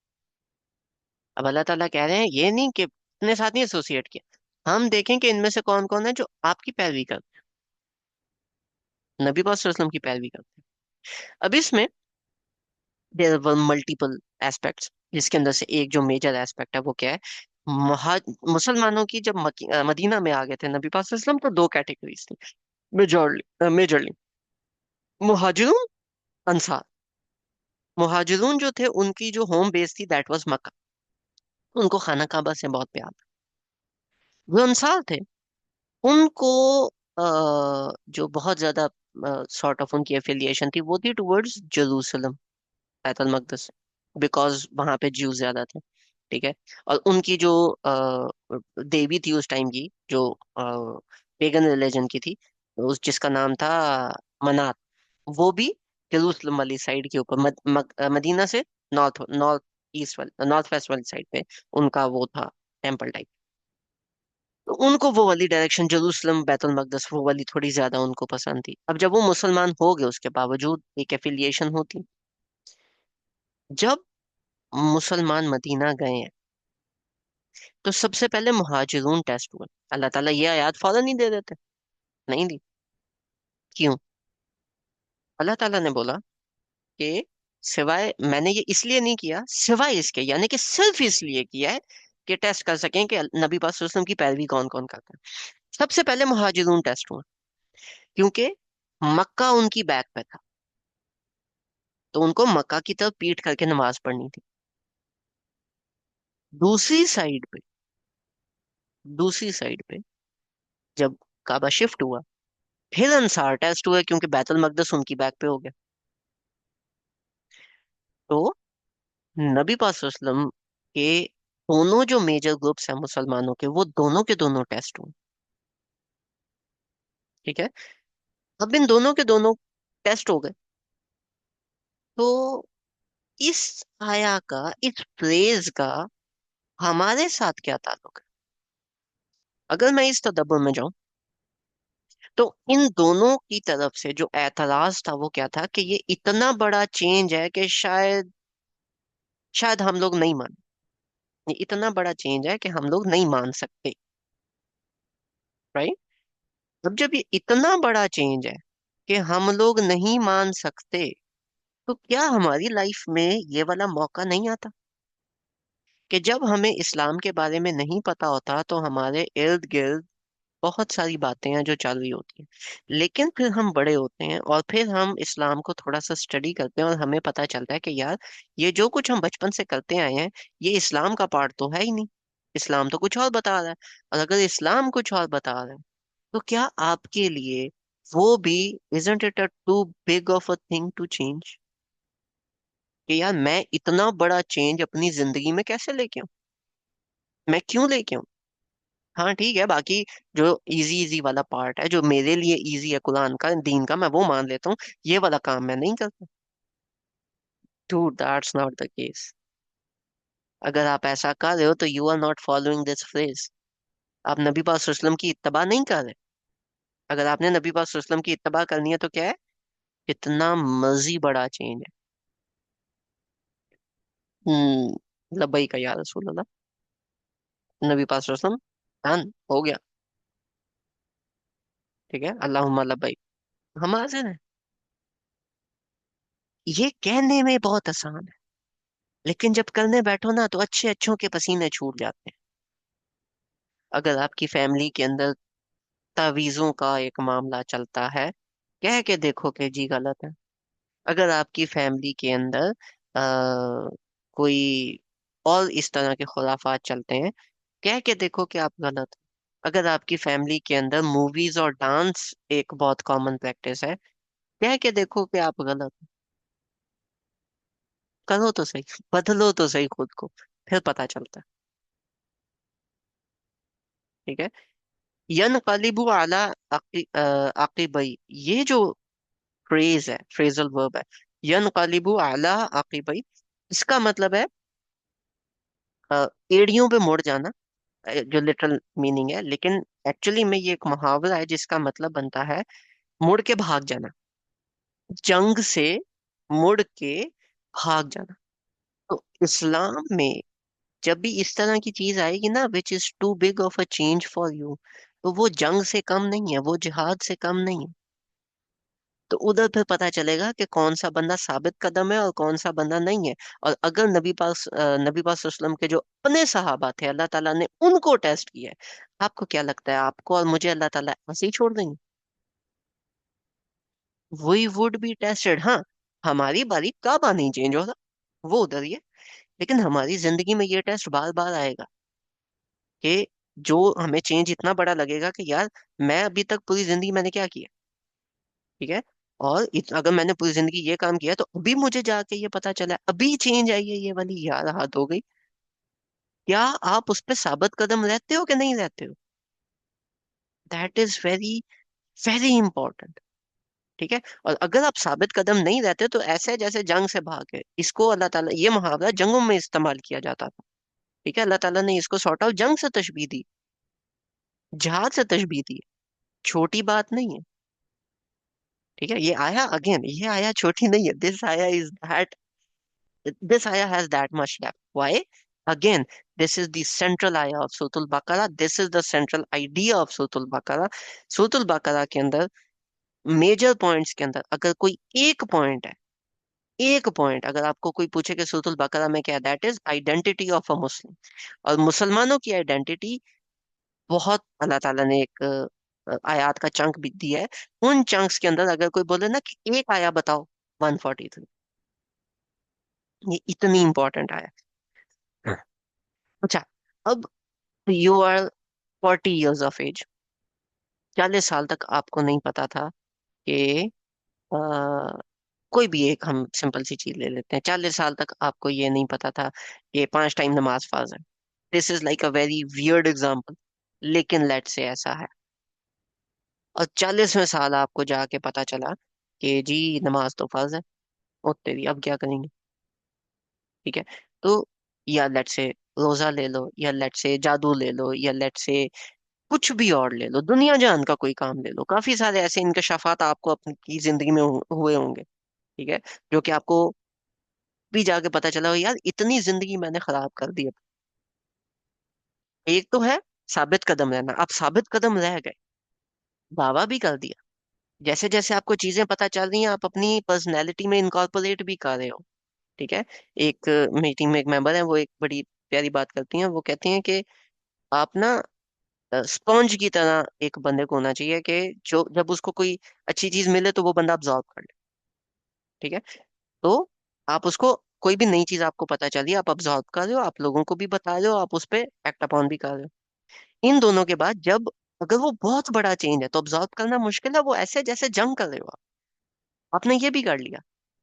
अब अल्लाह ताला कह रहे हैं ये नहीं कि अपने साथ नहीं एसोसिएट किया, हम देखें कि इनमें से कौन कौन है जो आपकी पैरवी करते हैं, नबी पाक सल्लल्लाहु अलैहि वसल्लम की पैरवी करते हैं। अब इसमें देयर वर मल्टीपल एस्पेक्ट्स, जिसके अंदर से एक जो मेजर एस्पेक्ट है वो क्या है। महा मुसलमानों की जब मदीना में आ गए थे नबी पाक सल्लल्लाहु अलैहि वसल्लम, तो दो कैटेगरीज थी मेजरली, मुहाजिरून, अंसार। मुहाजिरून जो थे उनकी जो होम बेस थी दैट वाज मक्का, उनको खाना काबा से बहुत प्यार था। जो अंसार थे उनको जो बहुत ज्यादा सॉर्ट ऑफ उनकी एफिलिएशन थी वो थी टुवर्ड्स जेरूसलम, बैतुल मकदस, बिकॉज वहां पे ज्यू ज्यादा थे। ठीक है। और उनकी जो देवी थी उस टाइम की, जो पेगन रिलीजन की थी, उस जिसका नाम था मनात, वो भी जेरूसलम वाली साइड के ऊपर मदीना से नॉर्थ ईस्ट वाली नॉर्थ वेस्ट वाली साइड पे उनका वो था टेम्पल टाइप। तो उनको वो वाली डायरेक्शन जेरूसलम बैतुल मकदस वो वाली थोड़ी ज्यादा उनको पसंद थी। अब जब वो मुसलमान हो गए उसके बावजूद एक एफिलिएशन होती। जब मुसलमान मदीना गए हैं तो सबसे पहले मुहाजिरून टेस्ट हुए। अल्लाह ताला ये आयत फौरन नहीं दे देते, नहीं दी। क्यों? अल्लाह ताला ने बोला कि सिवाय मैंने ये इसलिए नहीं किया सिवाय इसके, यानी कि सिर्फ इसलिए किया है कि टेस्ट कर सकें कि नबी पाक सल्लल्लाहु अलैहि वसल्लम की पैरवी कौन कौन करता है। सबसे पहले मुहाजिरून टेस्ट हुआ, क्योंकि मक्का उनकी बैक पे था, तो उनको मक्का की तरफ पीठ करके नमाज पढ़नी थी। दूसरी साइड पे दूसरी साइड पे जब काबा शिफ्ट हुआ, फिर अंसार टेस्ट हुए, क्योंकि बैतुल मकदस उनकी बैक पे हो गया। तो नबी पाक सल्लल्लाहु अलैहि वसल्लम के दोनों जो मेजर ग्रुप्स हैं मुसलमानों के दोनों के दोनों टेस्ट हुए। ठीक है। अब इन दोनों के दोनों टेस्ट हो गए, तो इस आया का, इस फ्रेज का हमारे साथ क्या ताल्लुक है? अगर मैं इस तदब्बर में जाऊं, तो इन दोनों की तरफ से जो एतराज था वो क्या था कि ये इतना बड़ा चेंज है कि शायद शायद हम लोग नहीं मान, ये इतना बड़ा चेंज है कि हम लोग नहीं मान सकते। राइट। अब जब ये इतना बड़ा चेंज है कि हम लोग नहीं मान सकते, तो क्या हमारी लाइफ में ये वाला मौका नहीं आता कि जब हमें इस्लाम के बारे में नहीं पता होता तो हमारे इर्द गिर्द बहुत सारी बातें हैं जो चल रही होती हैं, लेकिन फिर हम बड़े होते हैं और फिर हम इस्लाम को थोड़ा सा स्टडी करते हैं और हमें पता चलता है कि यार ये जो कुछ हम बचपन से करते आए हैं ये इस्लाम का पार्ट तो है ही नहीं। इस्लाम तो कुछ और बता रहा है। और अगर इस्लाम कुछ और बता रहा है, तो क्या आपके लिए वो भी isn't it a too big of a thing to change, कि यार मैं इतना बड़ा चेंज अपनी जिंदगी में कैसे लेके आऊं, मैं क्यों लेके आऊं? हाँ ठीक है, बाकी जो इजी इजी वाला पार्ट है जो मेरे लिए इजी है कुरान का दीन का, मैं वो मान लेता हूँ, ये वाला काम मैं नहीं करता। Dude that's not the case. अगर आप ऐसा कर रहे हो तो you are not following this phrase, आप नबी पाक सल्लल्लाहु अलैहि वसल्लम की इत्तबा नहीं कर रहे। अगर आपने नबी पाक सल्लल्लाहु अलैहि वसल्लम की इत्तबा करनी है तो क्या है, कितना मर्जी बड़ा चेंज है। लब्बैक या रसूल अल्लाह, नबी पाक सल्लल्लाहु अलैहि वसल्लम डन हो गया। ठीक है, अल्लाहुम्मा लब्बैक, हम हाजिर हैं। ये कहने में बहुत आसान है, लेकिन जब करने बैठो ना तो अच्छे अच्छों के पसीने छूट जाते हैं। अगर आपकी फैमिली के अंदर तावीज़ों का एक मामला चलता है, कह के देखो कि जी गलत है। अगर आपकी फैमिली के अंदर कोई और इस तरह के खुराफात चलते हैं, कह के देखो कि आप गलत हो। अगर आपकी फैमिली के अंदर मूवीज और डांस एक बहुत कॉमन प्रैक्टिस है, कह के देखो कि आप गलत हो। करो तो सही, बदलो तो सही खुद को, फिर पता चलता है। ठीक है। यनकलिबु आला अकीबई, ये जो फ्रेज है, फ्रेजल वर्ब है, यनकलिबु आला अकीबई, इसका मतलब है एड़ियों पे मुड़ जाना, जो लिटरल मीनिंग है, लेकिन एक्चुअली में ये एक मुहावरा है जिसका मतलब बनता है मुड़ के भाग जाना, जंग से मुड़ के भाग जाना। तो इस्लाम में जब भी इस तरह की चीज आएगी ना, which is too big of a change for you, तो वो जंग से कम नहीं है, वो जिहाद से कम नहीं है। तो उधर फिर पता चलेगा कि कौन सा बंदा साबित कदम है और कौन सा बंदा नहीं है। और अगर नबी पाक सल्लल्लाहु अलैहि वसल्लम के जो अपने सहाबा थे, अल्लाह ताला ने उनको टेस्ट किया है, आपको क्या लगता है आपको और मुझे अल्लाह ताला ऐसे ही छोड़ देंगे? वी वुड बी टेस्टेड, हाँ। हमारी बारी कब आनी चेंज होगा, वो उधर ही है। लेकिन हमारी जिंदगी में ये टेस्ट बार बार आएगा कि जो हमें चेंज इतना बड़ा लगेगा कि यार, मैं अभी तक पूरी जिंदगी मैंने क्या किया। ठीक है। और अगर मैंने पूरी जिंदगी ये काम किया, तो अभी मुझे जाके ये पता चला, अभी चेंज आई है ये वाली, यार हद हो गई। क्या आप उस पर साबित कदम रहते हो कि नहीं रहते हो? That is very very important. ठीक है। और अगर आप साबित कदम नहीं रहते, तो ऐसे है जैसे जंग से भागे, इसको अल्लाह ताला, ये मुहावरा जंगों में इस्तेमाल किया जाता था। ठीक है। अल्लाह ताला ने इसको सॉर्ट आउट जंग से तशबीह दी, जहाद से तशबीह दी, छोटी बात नहीं है। ठीक है। ये आया अगेन, ये आया छोटी नहीं है, दिस आया is that, this ayah has that much depth. Why? Again, this is the central ayah of Suratul Baqarah. This is the central idea of Suratul Baqarah. Suratul Baqarah के अंदर मेजर पॉइंट्स के अंदर अगर कोई एक point है, एक point अगर आपको कोई पूछे कि सूरतुल बकरा में क्या है, that is identity of a Muslim. और मुसलमानों की आइडेंटिटी बहुत अल्लाह ताला ने एक आयात का चंक भी दिया है। उन चंक्स के अंदर अगर कोई बोले ना कि एक आया बताओ, 143, ये इतनी इंपॉर्टेंट आया। अच्छा, अब you are 40 years of age, 40 साल तक आपको नहीं पता था कि अ, कोई भी एक, हम सिंपल सी चीज ले लेते हैं, 40 साल तक आपको ये नहीं पता था कि 5 टाइम नमाज फर्ज है। This is like a very weird example, लेकिन लेट से ऐसा है। और 40वें साल आपको जाके पता चला कि जी नमाज तो फर्ज है। ओ तेरी, अब क्या करेंगे? ठीक है। तो या लेट से रोजा ले लो, या लेट से जादू ले लो, या लेट से कुछ भी और ले लो, दुनिया जहान का कोई काम ले लो, काफी सारे ऐसे इंकशाफात आपको अपनी जिंदगी में हुए होंगे। ठीक है। जो कि आपको भी जाके पता चला हो, यार इतनी जिंदगी मैंने खराब कर दी। एक तो है साबित कदम रहना, आप साबित कदम रह गए, दावा भी कर दिया। जैसे जैसे आपको चीजें पता चल रही हैं, आप अपनी पर्सनैलिटी में इनकॉर्पोरेट भी कर रहे हो। ठीक है। एक मीटिंग में एक मेंबर है, वो एक बड़ी प्यारी बात करती हैं, वो कहती हैं कि आप ना स्पॉन्ज की तरह एक बंदे को होना चाहिए कि जो जब उसको कोई अच्छी चीज मिले तो वो बंदा अब्जॉर्ब कर ले। ठीक है। तो आप उसको, कोई भी नई चीज आपको पता चली, आप अब्जॉर्ब कर रहे हो, आप लोगों को भी बता रहे हो, आप उस पर एक्ट अपॉन भी कर रहे हो। इन दोनों के बाद जब, अगर वो बहुत बड़ा चेंज है तो अब्जॉर्ब करना मुश्किल है, वो ऐसे जैसे जंग कर रहे हो आप। आपने ये भी कर लिया,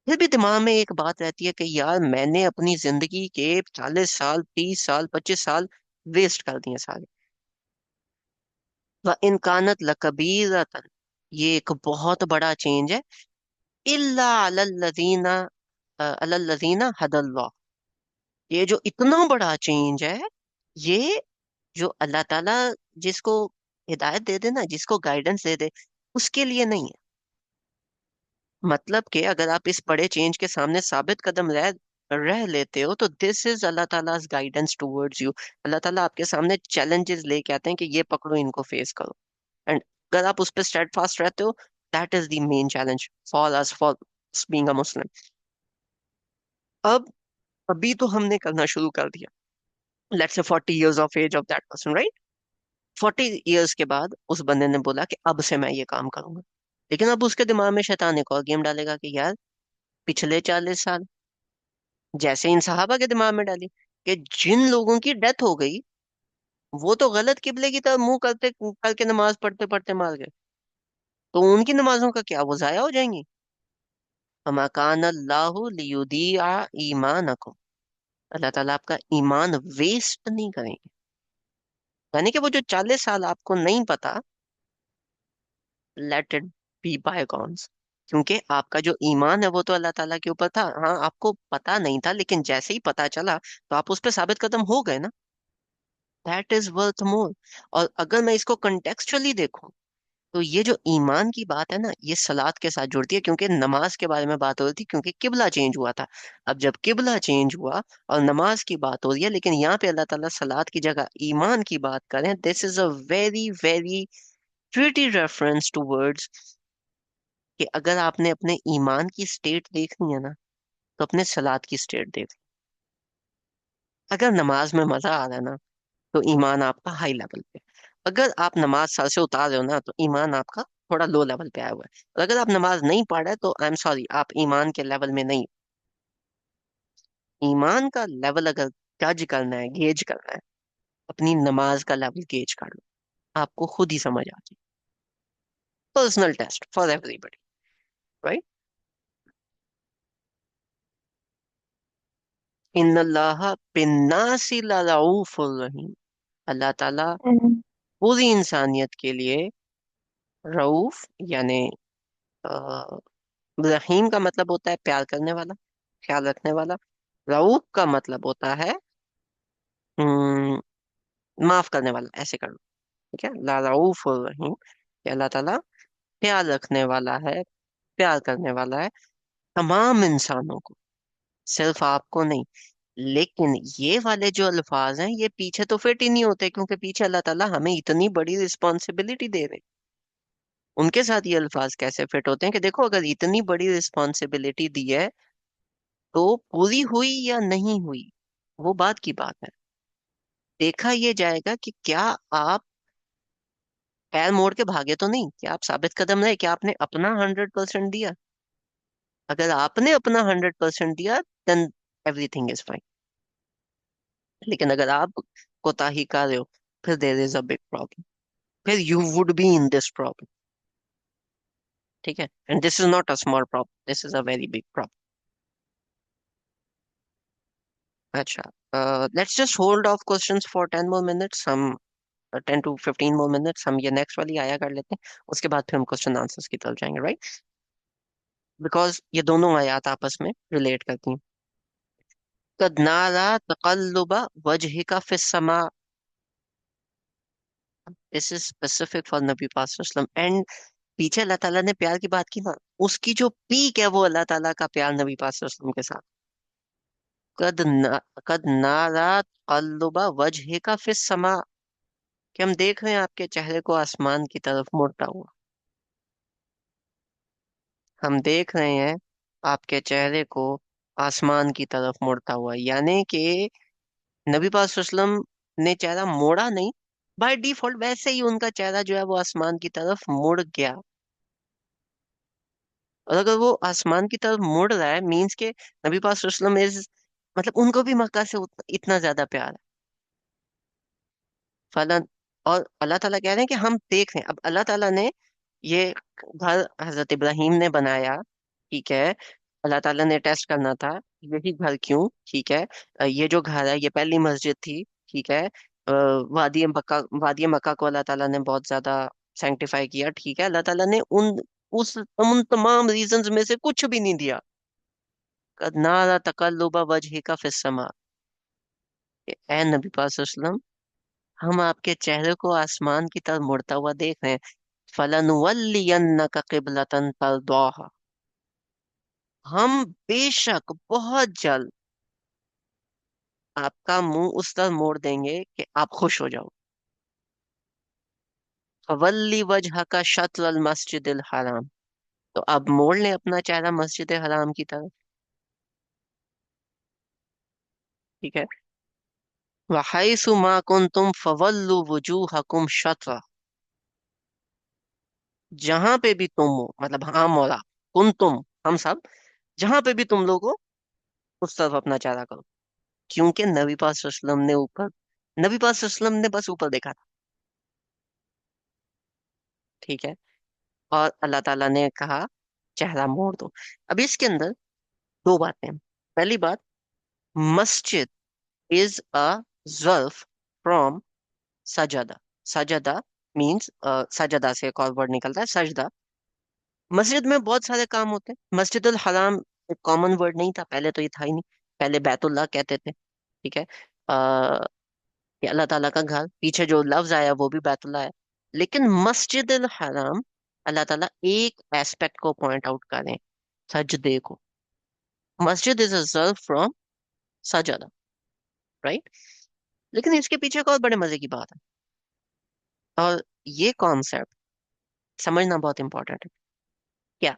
फिर भी दिमाग में एक बात रहती है कि यार मैंने अपनी जिंदगी के 40 साल, 30 साल, 25 साल वेस्ट कर दिए सारे। व इनकानत लकबीरतन, ये एक बहुत बड़ा चेंज है। इल्ला अलल्लज़ीना अलल्लज़ीना हदल्लाह, ये जो इतना बड़ा चेंज है, ये जो अल्लाह ताला जिसको हिदायत दे दे ना, जिसको गाइडेंस दे दे, उसके लिए नहीं है। मतलब कि अगर आप इस बड़े चेंज के सामने साबित कदम रह रह लेते हो, तो दिस इज अल्लाह ताला गाइडेंस टूवर्ड्स यू। अल्लाह ताला आपके सामने चैलेंजेस लेके आते हैं कि ये पकड़ो, इनको फेस करो। एंड अगर आप उस पर स्टेडफास्ट रहते हो, that is the main challenge for us, for being a Muslim. अब अभी तो हमने करना शुरू कर दिया, let's say 40 years of age of that person, right? 40 years के बाद उस बंदे ने बोला कि अब से मैं ये काम करूंगा। लेकिन अब उसके दिमाग में शैतान एक और गेम डालेगा कि यार पिछले 40 साल, जैसे इन सहाबा के दिमाग में डाली कि जिन लोगों की डेथ हो गई वो तो गलत किबले की तरफ मुंह करते करके नमाज पढ़ते पढ़ते मार गए, तो उनकी नमाजों का क्या, वो जाया हो जाएंगी। वमा कान अल्लाहु लियुदिया ईमानकुम, अल्लाह ताला आपका ईमान वेस्ट नहीं करेंगे। यानी कि वो जो 40 साल आपको नहीं पता, लेट इट बी बायगॉन्स, क्योंकि आपका जो ईमान है वो तो अल्लाह ताला के ऊपर था। हाँ, आपको पता नहीं था, लेकिन जैसे ही पता चला तो आप उस पर साबित कदम हो गए ना। That is worth more. और अगर मैं इसको कंटेक्चुअली देखूं, तो ये जो ईमान की बात है ना, ये सलात के साथ जुड़ती है, क्योंकि नमाज के बारे में बात हो रही थी, क्योंकि किबला चेंज हुआ था। अब जब किबला चेंज हुआ और नमाज की बात हो रही है, लेकिन यहाँ पे अल्लाह ताला सलात की जगह ईमान की बात करें, this is a very very pretty reference to words, कि अगर आपने अपने ईमान की स्टेट देखनी है ना, तो अपने सलात की स्टेट देख। अगर नमाज में मजा आ रहा है ना, तो ईमान आपका हाई लेवल पे। अगर आप नमाज सर से उतार रहे हो ना, तो ईमान आपका थोड़ा लो लेवल पे आया हुआ है। और अगर आप नमाज नहीं पढ़ रहे, तो आई एम सॉरी, आप ईमान के लेवल में नहीं। ईमान का लेवल अगर जज करना है, गेज करना है, अपनी नमाज का लेवल गेज कर लो, आपको खुद ही समझ आ जाए। Personal test for everybody, right. इन्नल्लाह बिन्नासी लरऊफुर रहीम, अल्लाह ताला हम्म। पूरी इंसानियत के लिए रऊफ, यानी रहीम का मतलब होता है प्यार करने वाला, ख्याल रखने वाला। रऊफ का मतलब होता है माफ करने वाला, ऐसे कर लो। ठीक है, ला रऊफ और रहीम, कि अल्लाह ताला ख्याल रखने वाला है, प्यार करने वाला है तमाम इंसानों को, सिर्फ आपको नहीं। लेकिन ये वाले जो अल्फाज हैं, ये पीछे तो फिट ही नहीं होते, क्योंकि पीछे अल्लाह ताला हमें इतनी बड़ी रिस्पॉन्सिबिलिटी दे रहे हैं। उनके साथ ये अल्फाज कैसे फिट होते हैं कि देखो, अगर इतनी बड़ी रिस्पॉन्सिबिलिटी दी है, तो पूरी हुई या नहीं हुई, वो बात की बात है। देखा ये जाएगा कि क्या आप पैर मोड़ के भागे तो नहीं, क्या आप साबित कदम रहे, क्या आपने अपना 100% दिया। अगर आपने अपना 100% दिया, देन एवरीथिंग इज फाइन। लेकिन अगर आप कोताही कर रहे हो, फिर there is a big problem, फिर you would be in this problem. ठीक है, and this is not a small problem, this is a very big problem. अच्छा, let's just hold off questions for 10 more minutes। हम 10 to 15 more minutes हम ये next वाली आया कर लेते हैं, उसके बाद फिर हम क्वेश्चन आंसर्स की तरफ जाएंगे, राइट। बिकॉज ये दोनों आयात आपस में रिलेट करती हैं। कद नारा तकल्लुबा वजहिका फिस समा, दिस इज स्पेसिफिक फॉर नबी पाक सल्लल्लाहु अलैहि वसल्लम। एंड पीछे अल्लाह ताला ने प्यार की बात की ना, उसकी जो पीक है वो अल्लाह ताला का प्यार नबी पाक सल्लल्लाहु अलैहि वसल्लम के साथ। कद नारा तकल्लुबा वजहिका फिस समा, कि हम देख रहे हैं आपके चेहरे को आसमान की तरफ मुड़ता हुआ। हम देख रहे हैं आपके चेहरे को आसमान की तरफ मुड़ता हुआ, यानी कि नबी पाक सल्लल्लाहु अलैहि वसल्लम ने चेहरा मोड़ा नहीं, बाय डिफॉल्ट वैसे ही उनका चेहरा जो है वो आसमान की तरफ मुड़ गया। और अगर वो आसमान की तरफ मुड़ रहा है, मीन्स के नबी पाक सल्लल्लाहु अलैहि वसल्लम इज, मतलब उनको भी मक्का से इतना ज्यादा प्यार है। फलन, और अल्लाह ताला कह रहे हैं कि हम देख रहे हैं। अब अल्लाह ताला ने ये घर हजरत इब्राहिम ने बनाया, ठीक है। अल्लाह ताला ने टेस्ट करना था, यही घर क्यों, ठीक है। ये जो घर है, ये पहली मस्जिद थी, ठीक है। वादी मक्का को अल्लाह ताला ने बहुत ज्यादा सैंक्टिफाई किया, ठीक है। अल्लाह ताला ने उन तमाम रीजंस में से कुछ भी नहीं दिया। कद नारा तकल्लुबा वजहिका फिस समा, कि ए नबी पाक सल्लल्लाहु अलैहि वसल्लम, हम आपके चेहरे को आसमान की तरफ मुड़ता हुआ देख रहे हैं। फलनुवल्लियन्नका क़िबलतन तर्दाहा, हम बेशक बहुत जल्द आपका मुंह उस तरफ मोड़ देंगे कि आप खुश हो जाओ। फवल्ली वजहका शत्रुल मस्जिदिल हराम, तो अब मोड़ लें अपना चेहरा मस्जिद हराम की तरफ। ठीक है। वहैसु मा कुंतुम फवल्लु वुजूहकुम शत्रा, जहां पे भी तुम हो, मतलब हम और आप, कुंतुम हम सब, जहां पे भी तुम लोग हो, उस तरफ अपना चेहरा करो, क्योंकि नबी पाक सल्लल्लाहु अलैहि वसल्लम ने ऊपर, नबी पाक सल्लल्लाहु अलैहि वसल्लम ने बस ऊपर देखा था। ठीक है। और अल्लाह ताला ने कहा चेहरा मोड़ दो। अब इसके अंदर दो बातें हैं। पहली बात, मस्जिद इज अ ज़र्फ फ्रॉम सजदा। सजदा मीन्स, सजदा से एक और वर्ड निकलता है सजदा। मस्जिद में बहुत सारे काम होते हैं। मस्जिदुल हराम एक कॉमन वर्ड नहीं था पहले, तो ये था ही नहीं। पहले बैतुल्लाह कहते थे। ठीक है। ये अल्लाह ताला का घर, पीछे जो लफ्ज आया वो भी बैतुल्लाह है। लेकिन मस्जिदुल हराम, अल्लाह ताला एक एस्पेक्ट को पॉइंट आउट करें, सजदे को। मस्जिद इज अ सर्व फ्रॉम सजदा, राइट। लेकिन इसके पीछे एक और बड़े मजे की बात है, और ये कॉन्सेप्ट समझना बहुत इंपॉर्टेंट है। क्या?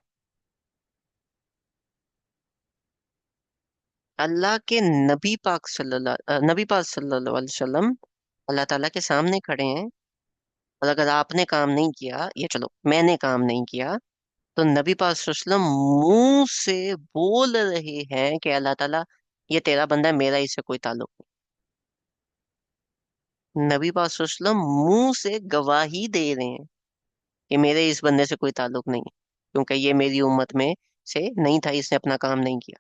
अल्लाह के नबी पाक सल्लल्लाहु अलैहि वसल्लम अल्लाह ताला के सामने खड़े हैं, और अगर आपने काम नहीं किया, ये चलो मैंने काम नहीं किया, तो नबी पाक सल्लल्लाहु अलैहि वसल्लम मुंह से बोल रहे हैं कि अल्लाह ताला, ये तेरा बंदा है, मेरा इससे कोई ताल्लुक नहीं। नबी पाक सल्लल्लाहु अलैहि वसल्लम मुंह से गवाही दे रहे हैं कि मेरे इस बंदे से कोई ताल्लुक नहीं है, क्योंकि ये मेरी उम्मत में से नहीं था, इसने अपना काम नहीं किया।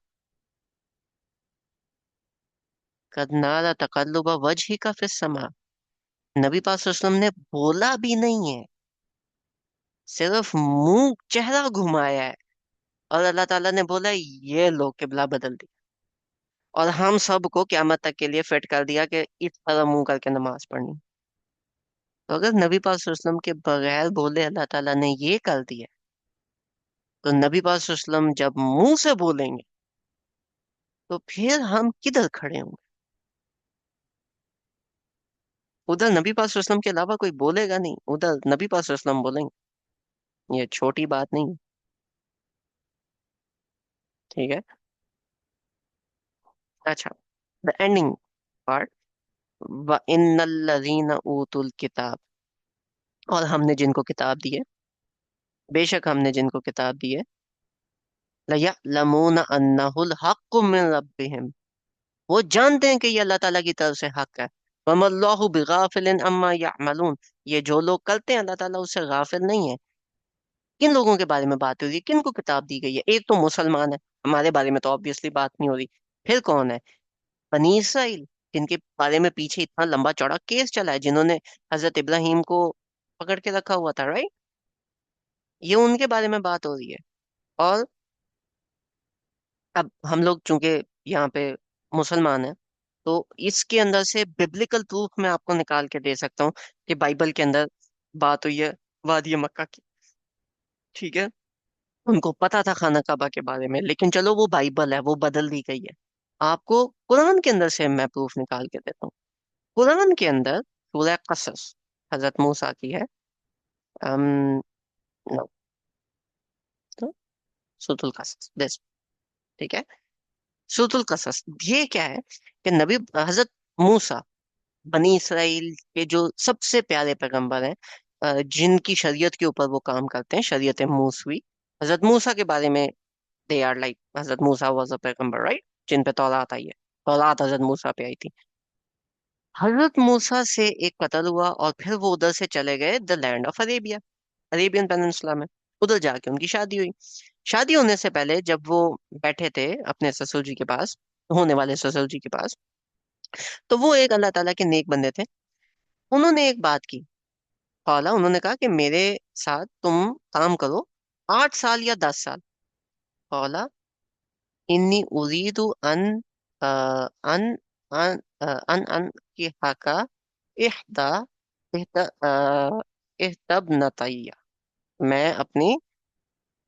कद नारा तकल्लुब वजहिका फिस समा। नबी पाक सल्लल्लाहु अलैहि वसल्लम ने बोला भी नहीं है, सिर्फ मुंह चेहरा घुमाया है, और अल्लाह ताला ने बोला ये लो किबला बदल दी, और हम सबको क्यामत तक के लिए फिट कर दिया कि इस तरह मुंह करके नमाज पढ़नी। तो अगर नबी पाक सल्लल्लाहु अलैहि वसल्लम के बगैर बोले अल्लाह ताला ने ये कर दिया, तो नबी पाक सल्लल्लाहु अलैहि वसल्लम जब मुंह से बोलेंगे, तो फिर हम किधर खड़े होंगे? उधर नबी पाक सल्लल्लाहु अलैहि वसल्लम के अलावा कोई बोलेगा नहीं, उधर नबी पाक सल्लल्लाहु अलैहि वसल्लम बोलेंगे। ये छोटी बात नहीं है। ठीक है। अच्छा, द एंडिंग पार्ट, व इन्नल्लज़ीना ऊतुल किताब, और हमने जिनको किताब दी है, बेशक हमने जिनको किताब दी है, लयअलमून अन्नहुल हक्कु मिन रब्बिहिम, वो जानते हैं कि ये अल्लाह ताला की तरफ से हक है। वमल्लाहु बिगाफिलिन अम्मा यामलून, ये जो लोग करते हैं अल्लाह ताला उससे गाफिल नहीं है। किन लोगों के बारे में बात हो रही है, किन को किताब दी गई है? एक तो मुसलमान है, हमारे बारे में तो ऑब्वियसली बात नहीं हो रही। फिर कौन है? बनी इसराइल, जिनके बारे में पीछे इतना लंबा चौड़ा केस चला है, जिन्होंने हजरत इब्राहिम को पकड़ के रखा हुआ था, राइट। ये उनके बारे में बात हो रही है। और अब हम लोग चूंकि यहाँ पे मुसलमान हैं, तो इसके अंदर से बिब्लिकल प्रूफ मैं आपको निकाल के दे सकता हूँ कि बाइबल के अंदर बात हुई है वादी मक्का की। ठीक है। उनको पता था खाना काबा के बारे में, लेकिन चलो वो बाइबल है, वो बदल दी गई है। आपको कुरान के अंदर से मैं प्रूफ निकाल के देता हूँ। कुरान के अंदर सूरह कसस हजरत मूसा की है। अम नो, तो सूरতুल कसस दिस। ठीक है। सूरতুल कसस ये क्या है कि नबी हजरत मूसा, बनी इसराइल के जो सबसे प्यारे पैगंबर हैं, जिनकी शरीयत के ऊपर वो काम करते हैं, शरीयत मूसवी, हजरत मूसा के बारे में, they are like Hazrat Musa was a पैगंबर, राइट, जिन पे तौरात आई है। तौरात हजरत मूसा पे आई थी। हजरत मूसा से एक कत्ल हुआ, और फिर वो उधर से चले गए the land of Arabia, Arabian peninsula में। उधर जाके उनकी शादी हुई। शादी होने से पहले जब वो बैठे थे अपने ससुर जी के पास, होने वाले ससुर जी के पास, तो वो एक अल्लाह ताला के नेक बंदे थे। उन्होंने एक बात की। कौला, उन्होंने कहा कि मेरे साथ तुम काम करो 8 साल या 10 साल। कौला इन्नी उरीदु अन अ, अन अन अन की हका इहदा इहतब नतैया, मैं अपनी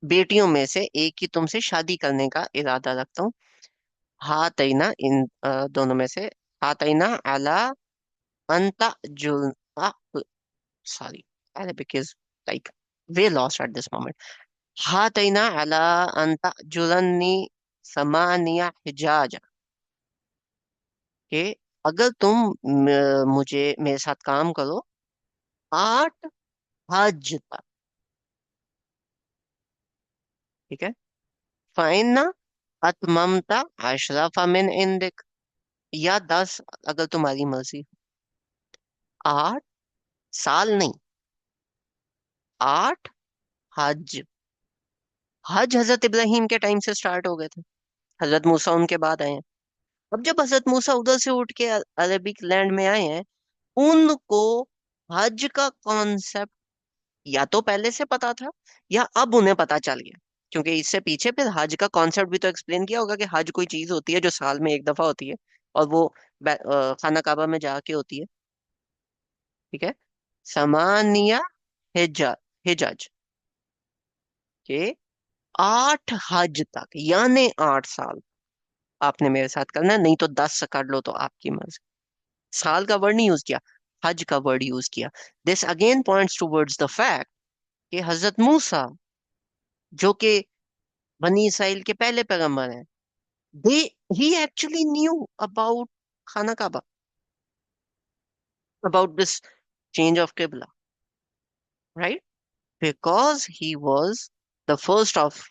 बेटियों में से एक की तुमसे शादी करने का इरादा रखता हूँ। हातैना, इन दोनों में से, हातैना अला अंता जुल, sorry, Arabic is like way lost at this moment. हातैना अला अंता जुलन्नी समानिया हिजाज, कि अगर तुम मुझे मेरे साथ काम करो 8 हज तक। ठीक है। फाइन ना, अतममता अशरफ मिन इंदिक, या 10, अगर तुम्हारी मर्जी। 8 साल नहीं, 8 हज। हज हजरत इब्राहिम के टाइम से स्टार्ट हो गए थे, हजरत मूसा उनके बाद आए हैं। अब जब हजरत मूसा उधर से उठ के अरबिक लैंड में आए हैं, उनको हज का कॉन्सेप्ट या तो पहले से पता था, या अब उन्हें पता चल गया। क्योंकि इससे पीछे फिर हज का कॉन्सेप्ट भी तो एक्सप्लेन किया होगा कि हज कोई चीज होती है जो साल में एक दफा होती है, और वो खाना काबा में जाके होती है। ठीक है। समानिया हिजा, हिजज के 8 हज तक, यानी 8 साल आपने मेरे साथ करना है, नहीं तो 10 कर लो तो आपकी मर्जी। साल का वर्ड नहीं यूज किया, हज का वर्ड यूज किया। This again points towards the fact कि हजरत मूसा, जो कि बनी इसराइल के पहले पैगंबर हैं, they he actually knew about खाना काबा, अबाउट दिस चेंज ऑफ किबला, right? Because he was the first of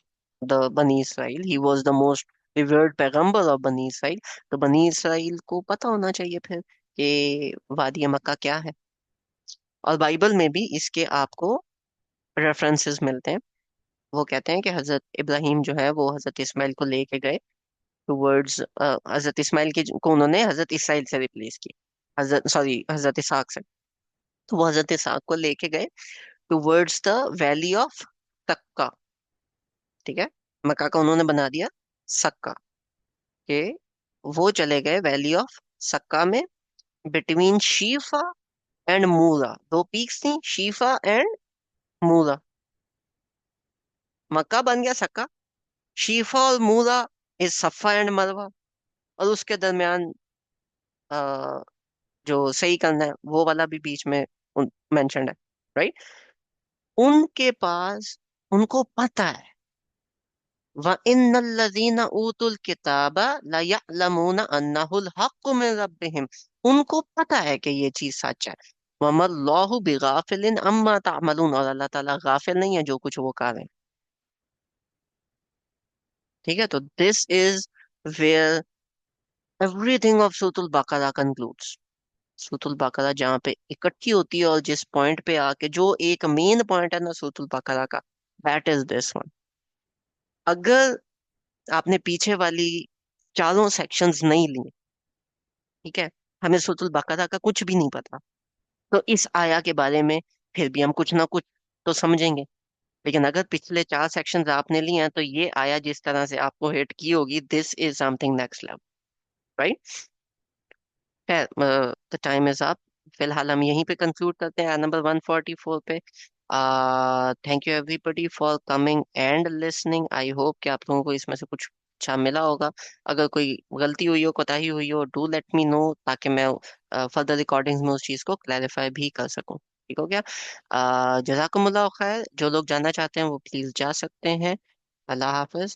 the बनी इसराइल, he was the most revered पैगंबर ऑफ बनी इसराइल। तो बनी इसराइल को पता होना चाहिए फिर कि वादी मक्का क्या है। और बाइबल में भी इसके आपको रेफरेंसेस मिलते हैं। वो कहते हैं कि हजरत इब्राहिम जो है वो हजरत इस्माइल को लेके गए टूवर्ड्स, हजरत इस्माइल की को उन्होंने हजरत इसराइल से रिप्लेस किया, हजरत सॉरी हजरत इसहाक से। तो वो हजरत इसहाक को लेके गए टूवर्ड्स द वैली ऑफ सक्का। ठीक है। मक्का का उन्होंने बना दिया सक्का के, वो चले गए वैली ऑफ सक्का में, बिटवीन शीफा एंड मूरा। दो पीक्स थी, शीफा एंड मूरा। मक्का बन गया सक्का, शीफा और मूरा इज सफा एंड मरवा, और उसके दरमियान जो सही करना है वो वाला भी बीच में मेंशन्ड है, राइट? उनके पास, उनको पता है, व इन्नल्लज़ीना ऊतुल किताबा ला यअलमूना अन्नहुल हक्कु मिन रब्बिहिम। उनको पता है कि ये चीज सच है। वमल्लाहु बिगाफिलिन अम्मा तामलून, और अल्लाह ताला गाफिल नहीं है जो कुछ वो कर रहे हैं। ठीक है। तो this is where everything of सूरतुल बकरा कंक्लूड्स। सूरतुल बकरा जहाँ पे इकट्ठी होती है, और जिस पॉइंट पे आके जो एक मेन पॉइंट है ना सूरतुल बकरा का, दैट इज दिस वन। अगर आपने पीछे वाली चारों सेक्शंस नहीं ली, ठीक है, हमें सूरतुल बकरा का कुछ भी नहीं पता, तो इस आया के बारे में फिर भी हम कुछ ना कुछ तो समझेंगे। लेकिन अगर पिछले 4 सेक्शंस आपने लिए हैं, तो ये आया जिस तरह से आपको हिट की होगी, this is something next level, right? खैर, द टाइम इज अप। फिलहाल हम यहीं पे कंक्लूड करते हैं नंबर 144 पे। Thank you everybody for coming and listening. I hope कि आप लोगों को इसमें से कुछ अच्छा मिला होगा। अगर कोई गलती हुई हो, कोताही हुई हो, डू लेट मी नो, ताकि मैं फर्दर रिकॉर्डिंग्स में उस चीज़ को क्लैरिफाई भी कर सकूं। ठीक हो गया? जजाकुमुल्लाह खैर। जो लोग जानना चाहते हैं वो प्लीज जा सकते हैं। अल्लाह हाफिज।